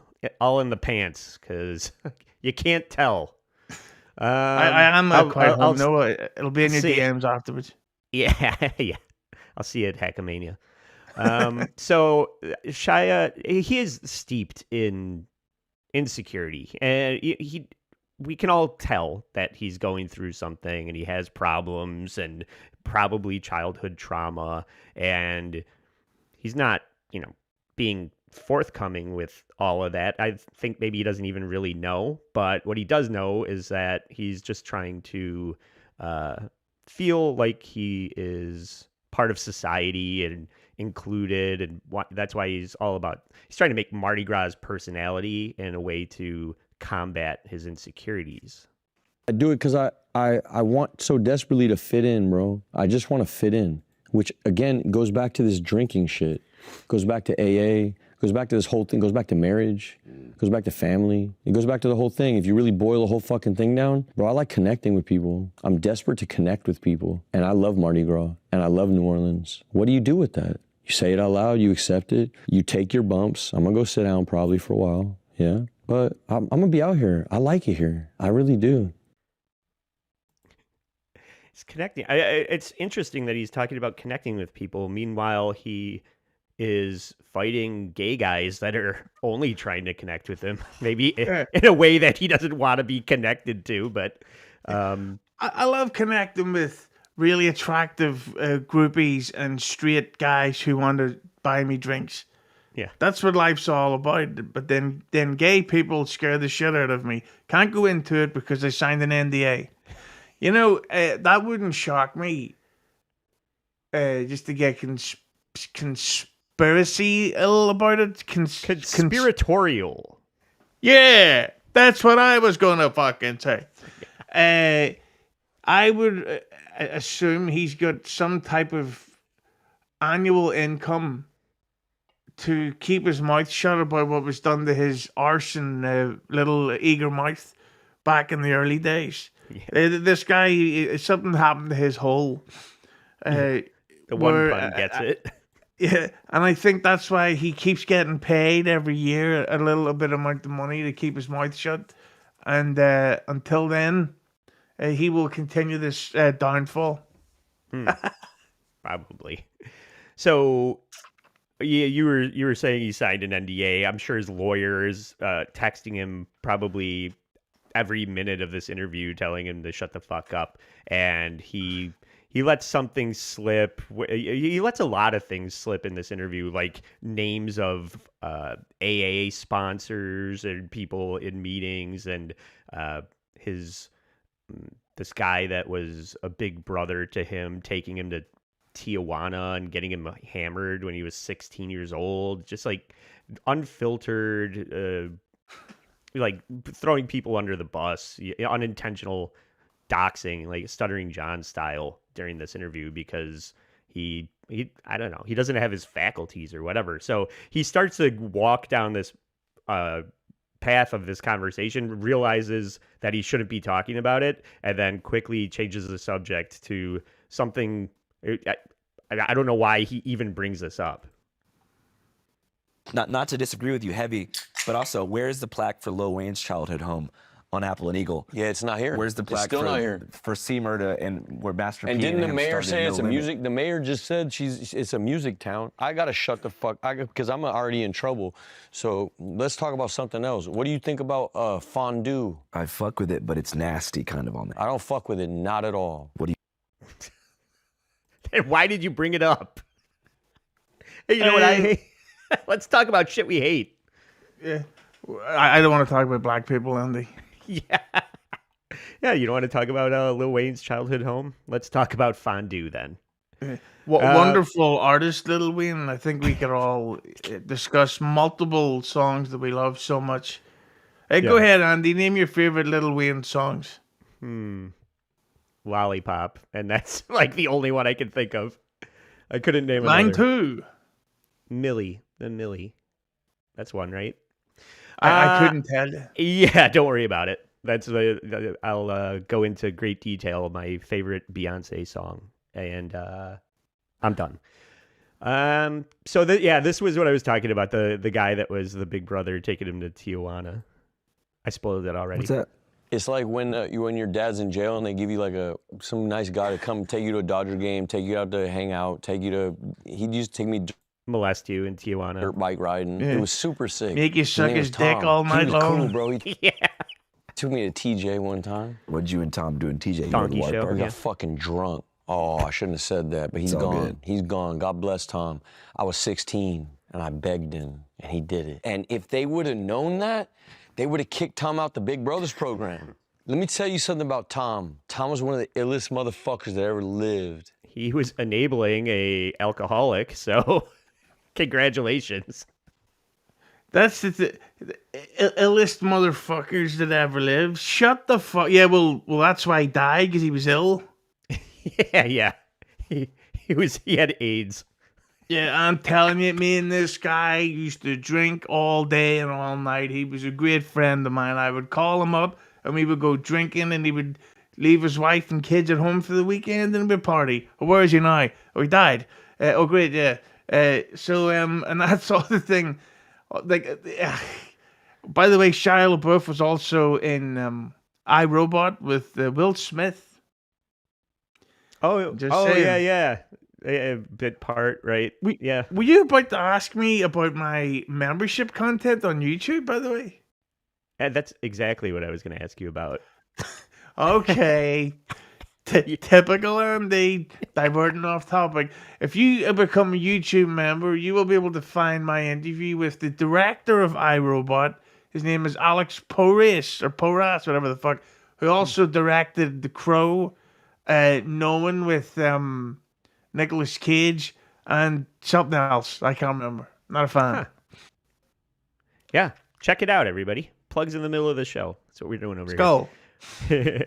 in the pants because you can't tell. I am quite home. No, it'll be in your see. DMs afterwards. Yeah, yeah. I'll see you at Hackamania. So Shia, he is steeped in insecurity, and we can all tell that he's going through something, and he has problems, and probably childhood trauma, and he's not, being forthcoming with all of that. I think maybe he doesn't even really know, but what he does know is that he's just trying to feel like he is part of society and included, and that's why he's trying to make Mardi Gras personality in a way to combat his insecurities. I do it because I want so desperately to fit in, bro. I just want to fit in, which again goes back to this drinking shit, goes back to AA, goes back to this whole thing, goes back to marriage, goes back to family. It goes back to the whole thing. If you really boil the whole fucking thing down, bro, I like connecting with people. I'm desperate to connect with people. And I love Mardi Gras and I love New Orleans. What do you do with that? You say it out loud, you accept it, you take your bumps. I'm gonna go sit down probably for a while, yeah. But I'm gonna be out here. I like it here. I really do. It's connecting. It's interesting that he's talking about connecting with people. Meanwhile, he is fighting gay guys that are only trying to connect with him, maybe in a way that he doesn't want to be connected to. But I love connecting with really attractive groupies and straight guys who want to buy me drinks. Yeah, that's what life's all about. But then gay people scare the shit out of me. Can't go into it because I signed an NDA. That wouldn't shock me. Just to get conspiracy-ill about it. Conspiratorial. Yeah, that's what I was going to fucking say. I would assume he's got some type of annual income to keep his mouth shut about what was done to his arse and little eager mouth back in the early days. Yeah. This guy, something happened to his hole. The one pun gets it. Yeah, and I think that's why he keeps getting paid every year a little bit amount of money to keep his mouth shut. And until then, he will continue this downfall. Probably. So, yeah, you were saying he signed an NDA. I'm sure his lawyer is texting him probably every minute of this interview, telling him to shut the fuck up. And he lets something slip. He lets a lot of things slip in this interview, like names of AA sponsors and people in meetings, and this guy that was a big brother to him, taking him to Tijuana and getting him hammered when he was 16 years old. Just like unfiltered, like throwing people under the bus, unintentional doxing, like Stuttering John style during this interview, because he I don't know, he doesn't have his faculties or whatever. So he starts to walk down this path of this conversation, realizes that he shouldn't be talking about it, and then quickly changes the subject to something. I don't know why he even brings this up. Not to disagree with you heavy, but also, where's the plaque for Lil Wayne's childhood home on Apple and Eagle? Yeah, it's not here. Where's the plaque for C Murda and where Master P and didn't the mayor say it's a limit? music? The mayor just said it's a music town. I gotta shut the fuck. Because I'm already in trouble. So let's talk about something else. What do you think about fondue? I fuck with it, but it's nasty kind of on there. I don't fuck with it, not at all. What do you? And why did you bring it up? Hey, you know what I hate? Let's talk about shit we hate. Yeah, I don't want to talk about black people, Andy. Yeah. Yeah, you don't want to talk about Lil Wayne's childhood home? Let's talk about fondue then. What wonderful artist, Lil Wayne. I think we could all discuss multiple songs that we love so much. Hey, go ahead, Andy. Name your favorite Lil Wayne songs. Lollipop. And that's like the only one I can think of. I couldn't name Mine another. too. Millie. The Millie. That's one, right? I couldn't tell you. Yeah, don't worry about it. That's I'll go into great detail my favorite Beyonce song, and I'm done. This was what I was talking about, the guy that was the big brother taking him to Tijuana. I spoiled it already. What's that? It's like when your dad's in jail and they give you like some nice guy to come take you to a Dodger game, take you out to hang out, he used to take me Molest you in Tijuana. dirt bike riding. Yeah. It was super sick. Make you suck name his was dick Tom. all night He was long. cool, bro. He Yeah. took me to TJ one time. What'd you and Tom do in TJ? You Donkey were at the show, water We park? got fucking drunk. Oh, I shouldn't have said that, but he's It's all gone. good. He's gone. God bless Tom. I was 16 and I begged him and he did it. And if they would have known that, they would have kicked Tom out the Big Brothers program. Let me tell you something about Tom. Tom was one of the illest motherfuckers that ever lived. He was enabling a alcoholic, so congratulations. That's the illest motherfuckers that ever lived. Shut the fuck. Yeah, well, that's why he died, because he was ill. Yeah. He had AIDS. Yeah, I'm telling you, me and this guy used to drink all day and all night. He was a great friend of mine. I would call him up and we would go drinking, and he would leave his wife and kids at home for the weekend and we'd party. Oh, where is he now? Oh, he died. Oh, great, yeah. And that's all the thing. Like, by the way, Shia LaBeouf was also in iRobot with Will Smith. Oh, Just oh saying. yeah. A bit part, right? Yeah. Were you about to ask me about my membership content on YouTube, by the way? And that's exactly what I was going to ask you about. Okay. Typical Andy, diverting off topic. If you become a YouTube member, you will be able to find my interview with the director of iRobot. His name is Alex Porras, whatever the fuck, who also directed The Crow, Knowing with Nicolas Cage, and something else. I can't remember. Not a fan. Huh. Yeah, check it out, everybody. Plugs in the middle of the show. That's what we're doing over Let's here.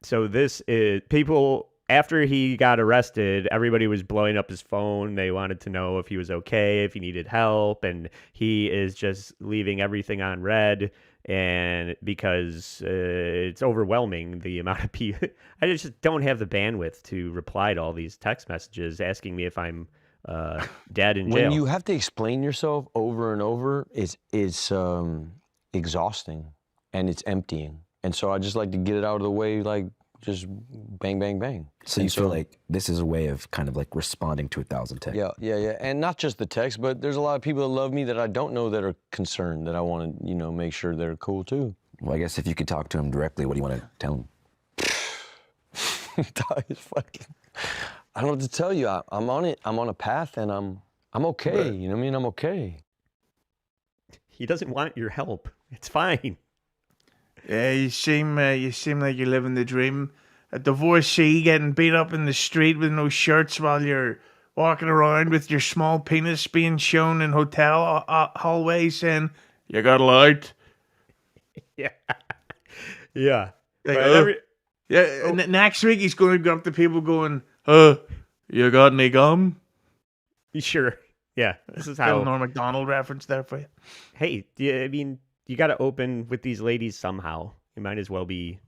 So this is people after he got arrested, everybody was blowing up his phone. They wanted to know if he was okay, if he needed help, and he is just leaving everything on red. And because it's overwhelming the amount of people, I just don't have the bandwidth to reply to all these text messages asking me if I'm dead in jail. When you have to explain yourself over and over, it's exhausting and it's emptying. And so I just like to get it out of the way, like just bang, bang, bang. So you feel like this is a way of kind of like responding to 1,000 texts. Yeah. And not just the text, but there's a lot of people that love me that I don't know that are concerned, that I want to, make sure they're cool too. Well, I guess if you could talk to him directly, what do you want to tell him? I don't know what to tell you. I'm on it. I'm on a path, and I'm okay. You know what I mean? I'm okay. He doesn't want your help. It's fine. Yeah, you seem like you're living the dream. A divorcee getting beat up in the street with no shirts while you're walking around with your small penis being shown in hotel hallways saying, "You got light." Yeah. Yeah. Like, But next week he's going to go up to people going, you got any gum?" Sure. Yeah. This is Little how. Norm Macdonald reference there for you. Hey, I mean, you got to open with these ladies somehow. You might as well be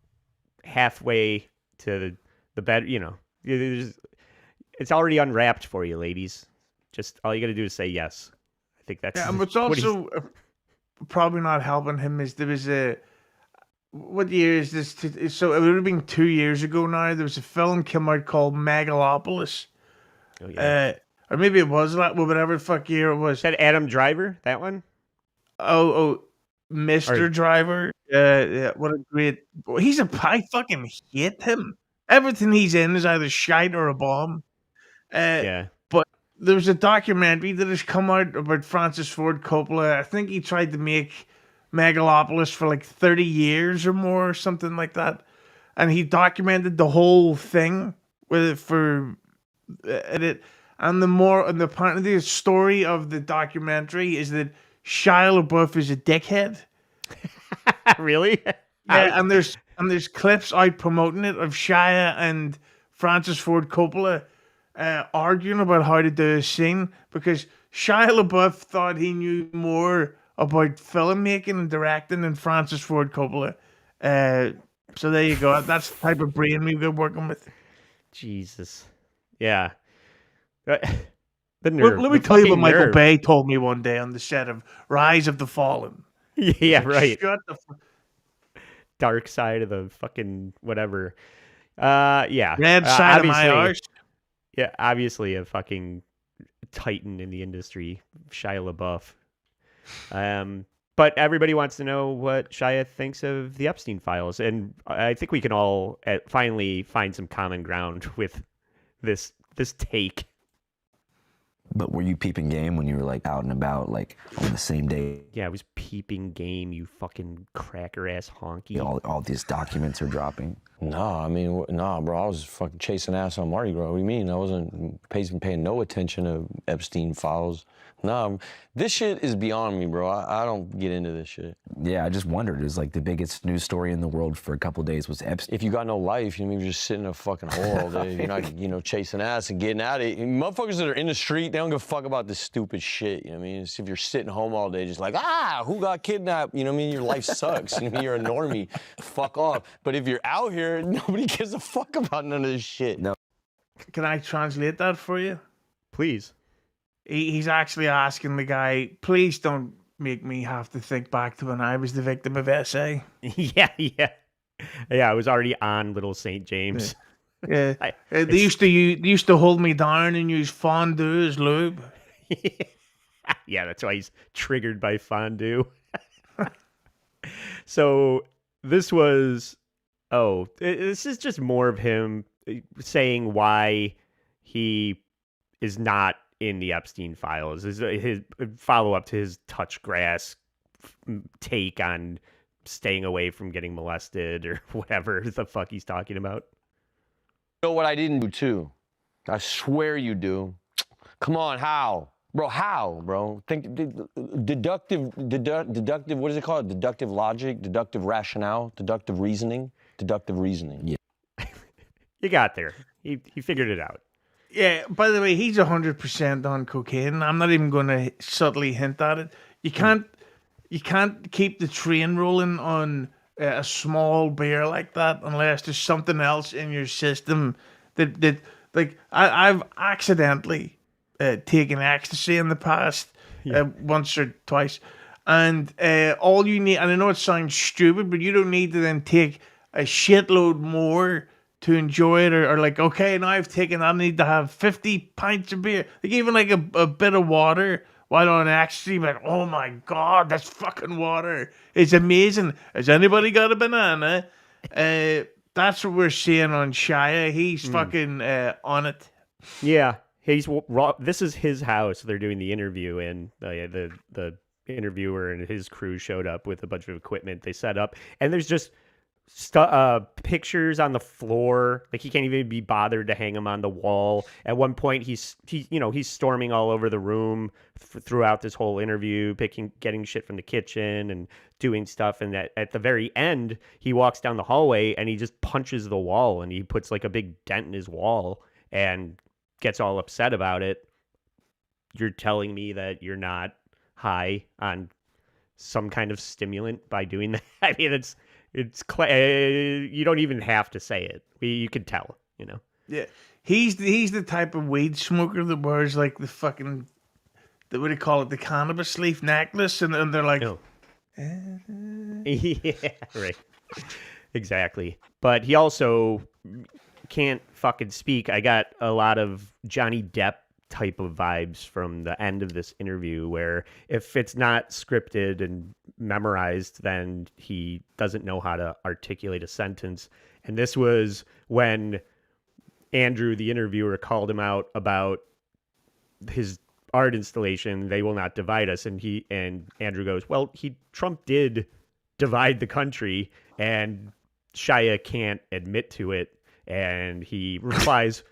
halfway to the bed. It's already unwrapped for you, ladies. Just all you got to do is say yes. I think that's. Yeah, and what's what he's- also probably not helping him is there was what year is this? So it would have been 2 years ago now. There was a film came out called Megalopolis. Oh, yeah. Or maybe it was whatever the fuck year it was. Is that Adam Driver? That one? Mr. Driver. Yeah, what a great. I fucking hate him. Everything he's in is either shite or a bomb. Yeah. But there was a documentary that has come out about Francis Ford Coppola. I think he tried to make Megalopolis for like 30 years or more, or something like that. And he documented the whole thing with it for it. And apparently the story of the documentary is that Shia LaBeouf is a dickhead. Really? Yeah, and there's clips out promoting it of Shia and Francis Ford Coppola arguing about how to do a scene because Shia LaBeouf thought he knew more about filmmaking and directing than Francis Ford Coppola. So there you go. That's the type of brain we've been working with. Jesus. Yeah. The nerve. Let me the tell you what fucking Michael nerve. Bay told me one day on the set of Rise of the Fallen. Yeah, right. Shut the Dark side of the fucking whatever. Yeah. red side of my obviously- arse. Yeah, obviously a fucking titan in the industry, Shia LaBeouf. But everybody wants to know what Shia thinks of the Epstein files, and I think we can all finally find some common ground with this take. But were you peeping game when you were like out and about, like on the same day? Yeah, it was peeping game, you fucking cracker ass honky. All these documents are dropping. Nah, I mean, nah, bro. I was fucking chasing ass on Mardi Gras. What do you mean? I wasn't paying no attention to Epstein files. Nah, this shit is beyond me, bro. I don't get into this shit. Yeah, I just wondered. It was like the biggest news story in the world for a couple of days was Epstein. If you got no life, you know, you're just sitting in a fucking hole all day. You're not, you know, chasing ass and getting at it. And motherfuckers that are in the street, they don't give a fuck about this stupid shit. You know what I mean? It's if you're sitting home all day, just like, who got kidnapped? You know what I mean? Your life sucks. You know what I mean? You're a normie. Fuck off. But if you're out here, nobody gives a fuck about none of this shit. No. Can I translate that for you? Please. He's actually asking the guy, please don't make me have to think back to when I was the victim of SA. Yeah. I was already on Little St. James. Yeah. They used to hold me down and use fondue as lube. Yeah, that's why he's triggered by fondue. So this is just more of him saying why he is not in the Epstein files. His follow-up to his touch grass take on staying away from getting molested or whatever the fuck he's talking about. You know what I didn't do too? I swear you do. Come on, how? Bro, how, bro? Think deductive, what is it called? Deductive logic, deductive rationale, deductive reasoning. Yeah. You got there. He figured it out. Yeah, by the way, he's 100% on cocaine. I'm not even going to subtly hint at it. You can't keep the train rolling on a small beer like that unless there's something else in your system that like I've accidentally taken ecstasy in the past once or twice, and all you need, and I know it sounds stupid, but you don't need to then take a shitload more to enjoy it, or like, okay, now I've taken, I need to have 50 pints of beer, like even like a bit of water while on ecstasy, like, oh my god, that's fucking water. It's amazing. Has anybody got a banana? That's what we're seeing on Shia. He's fucking on it. Yeah, this is his house. They're doing the interview, and the interviewer and his crew showed up with a bunch of equipment they set up, and there's just pictures on the floor. Like, he can't even be bothered to hang them on the wall. At one point, he's storming all over the room throughout this whole interview, getting shit from the kitchen and doing stuff. And at the very end, he walks down the hallway and he just punches the wall, and he puts like a big dent in his wall and gets all upset about it. You're telling me that you're not high on some kind of stimulant by doing that? I mean, it's you don't even have to say it. You could tell, you know. Yeah, he's the type of weed smoker that wears like the fucking, what do you call it, the cannabis leaf necklace, and they're like, Oh. Yeah, right, exactly. But he also can't fucking speak. I got a lot of Johnny Depp type of vibes from the end of this interview, where if it's not scripted and memorized, then he doesn't know how to articulate a sentence. And this was when Andrew, the interviewer, called him out about his art installation, They Will Not Divide Us, and Andrew goes, well, Trump did divide the country, and Shia can't admit to it, and he replies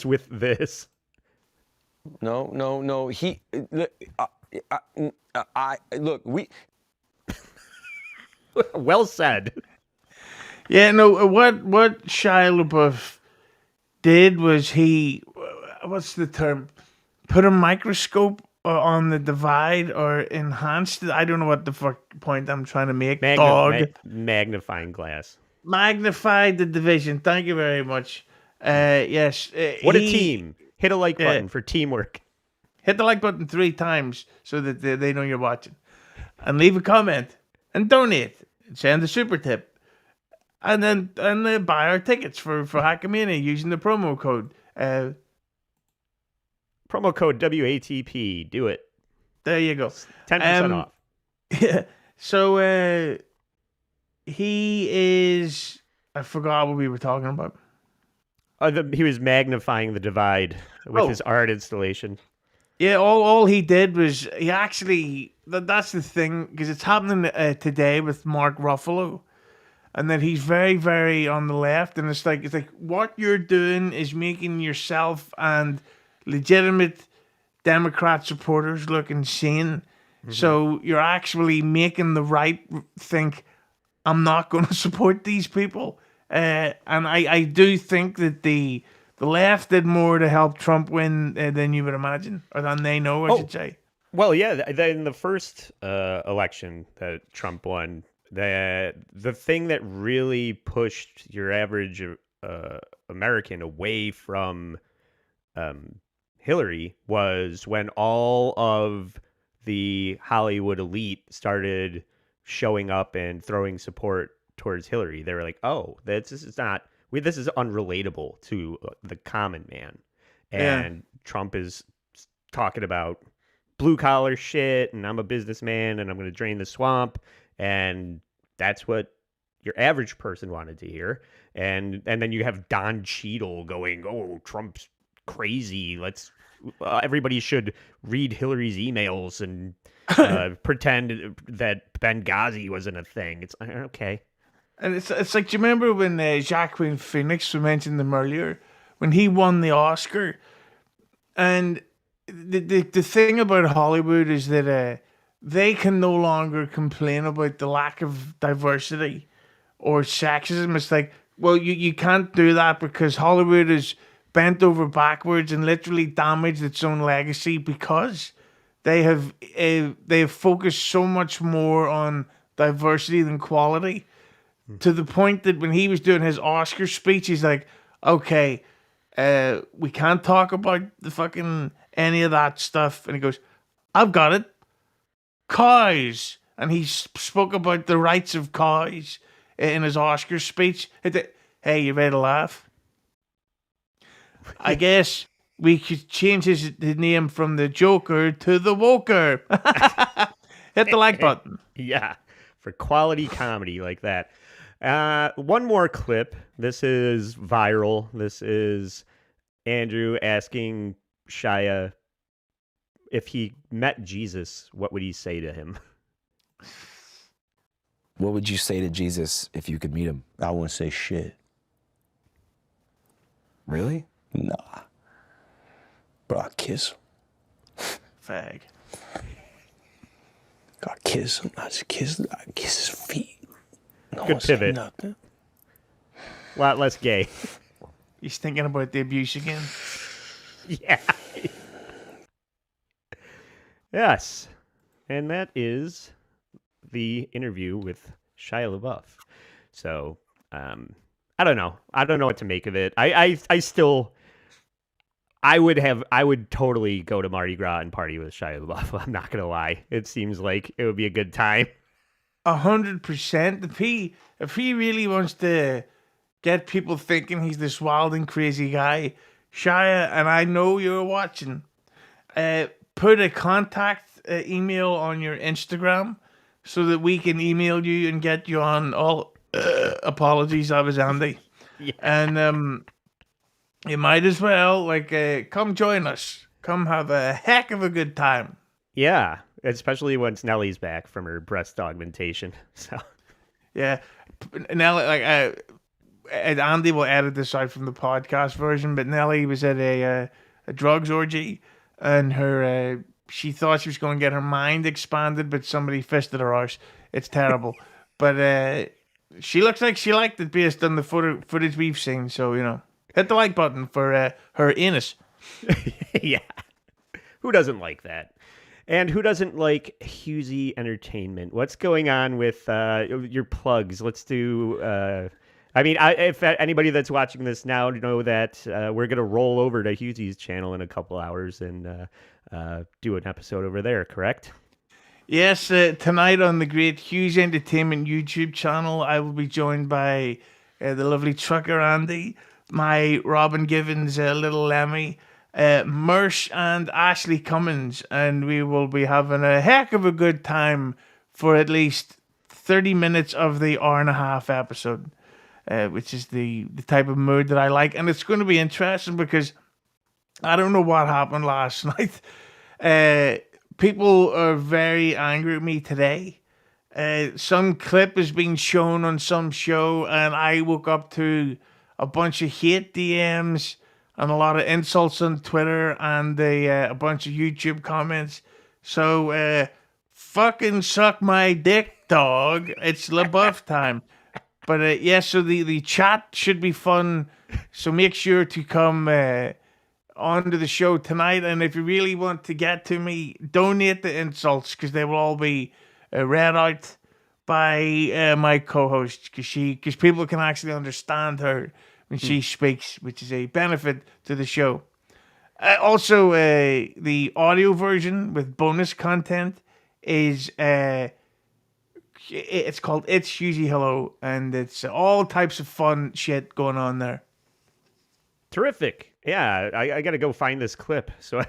with this. No. Look, we. Well said. yeah, no. What Shia LaBeouf did was he, what's the term? Put a microscope on the divide or enhanced it. I don't know what the fuck point I'm trying to make. Dog. Magnifying glass. Magnified the division. Thank you very much. Yes. What a team. Hit a like Yeah. button for teamwork. Hit the like button 3 times so that they know you're watching. And leave a comment. And donate. And send a super tip. And then buy our tickets for Hackamania using the promo code. Promo code WATP. Do it. There you go. 10% off. Yeah. So he is. I forgot what we were talking about. He was magnifying the divide with his art installation. Yeah, all he did was he actually. That's the thing, because it's happening today with Mark Ruffalo, and that he's very, very on the left, and it's like what you're doing is making yourself and legitimate Democrat supporters look insane. So you're actually making the right think, I'm not going to support these people. And I do think that the left did more to help Trump win than you would imagine, or than they know, I should say. Well, yeah, in the first election that Trump won, the thing that really pushed your average American away from Hillary was when all of the Hollywood elite started showing up and throwing support towards Hillary. They were like, "Oh, this is unrelatable to the common man," and Trump is talking about blue collar shit, and I'm a businessman, and I'm going to drain the swamp, and that's what your average person wanted to hear. And then you have Don Cheadle going, "Oh, Trump's crazy. Everybody should read Hillary's emails and pretend that Benghazi wasn't a thing." It's okay. And it's like, do you remember when Joaquin Phoenix, we mentioned him earlier, when he won the Oscar? And the thing about Hollywood is that they can no longer complain about the lack of diversity or sexism. It's like, well, you can't do that because Hollywood is bent over backwards and literally damaged its own legacy because they have focused so much more on diversity than quality, to the point that when he was doing his Oscar speech, he's like, okay, we can't talk about the fucking any of that stuff. And he goes, I've got it. Cows. And he spoke about the rights of cows in his Oscar speech. Hey, you ready to laugh? I guess we could change his name from the Joker to the Woker. Hit the like button. Yeah, for quality comedy like that. One more clip. This is viral. This is Andrew asking Shia if he met Jesus, what would he say to him? What would you say to Jesus if you could meet him? I wouldn't say shit. Really? Nah. But I'd kiss him. Fag. I'd kiss him. I'd kiss his feet. No Good one said pivot. nothing. A lot less gay. He's thinking about the abuse again. Yeah. Yes. And that is the interview with Shia LaBeouf. So, I don't know. I don't know what to make of it. I would totally go to Mardi Gras and party with Shia LaBeouf. I'm not going to lie. It seems like it would be a good time. 100%. If he really wants to get people thinking he's this wild and crazy guy, Shia, and I know you're watching, put a contact email on your Instagram so that we can email you and get you on. All apologies, I was Andy. Yeah. And you might as well come join us. Come have a heck of a good time. Yeah, especially once Nellie's back from her breast augmentation. So yeah, Nelly, Andy will edit this out from the podcast version, but Nelly was at a drugs orgy, and her she thought she was going to get her mind expanded, but somebody fisted her arse. It's terrible, but she looks like she liked it based on the footage we've seen. So Hit the like button for her anus. Yeah. Who doesn't like that? And who doesn't like Hughzey Entertainment? What's going on with your plugs? Let's do. If anybody that's watching this now know that we're gonna roll over to Hughzey's channel in a couple hours and do an episode over there. Correct? Yes, tonight on the great Hughzey Entertainment YouTube channel, I will be joined by the lovely Trucker Andy, my Robin Givens little Lemmy, Mersh, and Ashley Cummins, and we will be having a heck of a good time for at least 30 minutes of the hour and a half episode, which is the type of mood that I like. And it's going to be interesting because I don't know what happened last night. People are very angry at me today. Some clip is being shown on some show, and I woke up to a bunch of hate DMs and a lot of insults on Twitter and a bunch of YouTube comments. So, fucking suck my dick, dog. It's LaBeouf time. But so the chat should be fun. So make sure to come onto the show tonight. And if you really want to get to me, donate the insults because they will all be read out by my co-host because people can actually understand her when she speaks, which is a benefit to the show. Also, the audio version with bonus content is it's called It's Hughzey Hello, and it's all types of fun shit going on there. Terrific. Yeah, I got to go find this clip so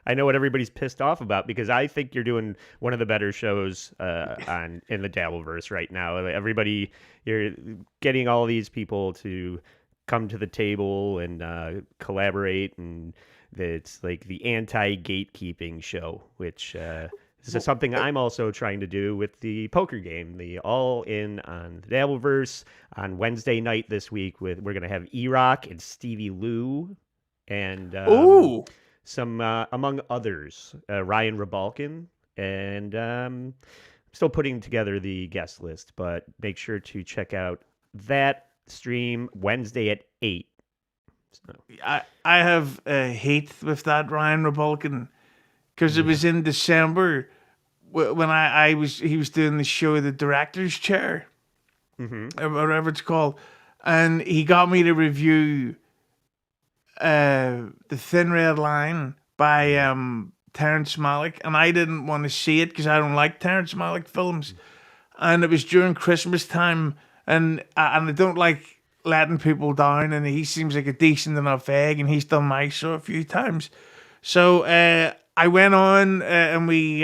I know what everybody's pissed off about because I think you're doing one of the better shows in the Dabbleverse right now. Everybody, you're getting all these people to come to the table and collaborate, and it's like the anti-gatekeeping show, which is something I'm also trying to do with the poker game, the All In on the Dabbleverse on Wednesday night this week. We're going to have E-Rock and Stevie Lou and some, among others, Ryan Rebalkin. And I'm still putting together the guest list, but make sure to check out that stream Wednesday at 8. So. I have hate with that Ryan Rebalkin because it was in December when he was doing the show, The Director's Chair, or whatever it's called, and he got me to review The Thin Red Line by Terrence Malick, and I didn't want to see it because I don't like Terrence Malick films, and it was during Christmas time, and I don't like letting people down, and he seems like a decent enough egg, and he's done my show a few times. So I went on and we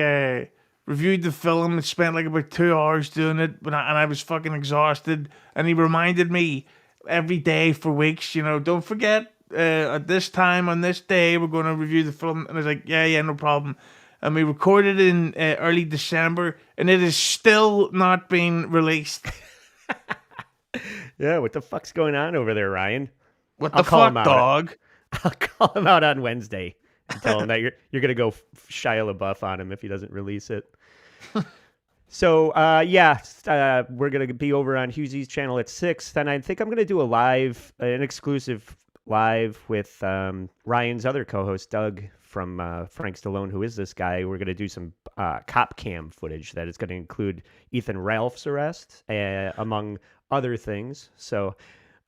reviewed the film and spent like about 2 hours doing it, and I was fucking exhausted. And he reminded me every day for weeks, don't forget at this time on this day we're going to review the film. And I was like, yeah, no problem. And we recorded it in early December, and it is still not being released. Yeah, what the fuck's going on over there, Ryan? What the fuck, dog? I'll call him out on Wednesday and tell him that you're going to go Shia LaBeouf on him if he doesn't release it. So, we're going to be over on Hughzey's channel at 6. Then I think I'm going to do an exclusive live with Ryan's other co-host, Doug, from Frank Stallone, Who Is This Guy? We're going to do some cop cam footage that is going to include Ethan Ralph's arrest, among other things. So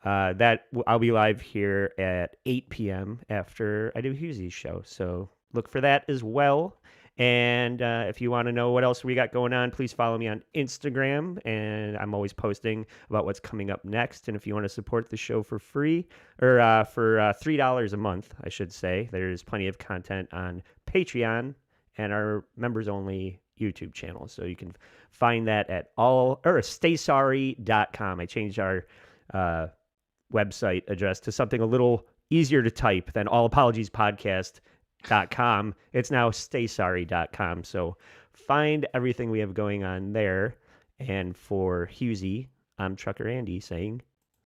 I'll be live here at 8 p.m. after I do Hughzey's show. So look for that as well. And if you want to know what else we got going on, please follow me on Instagram. And I'm always posting about what's coming up next. And if you want to support the show for free, or for $3 a month, I should say, there's plenty of content on Patreon and our members-only YouTube channel. So you can find that at staysorry.com. I changed our website address to something a little easier to type than allapologiespodcast.com. It's now staysorry.com. So find everything we have going on there. And for Hughzey, I'm Trucker Andy saying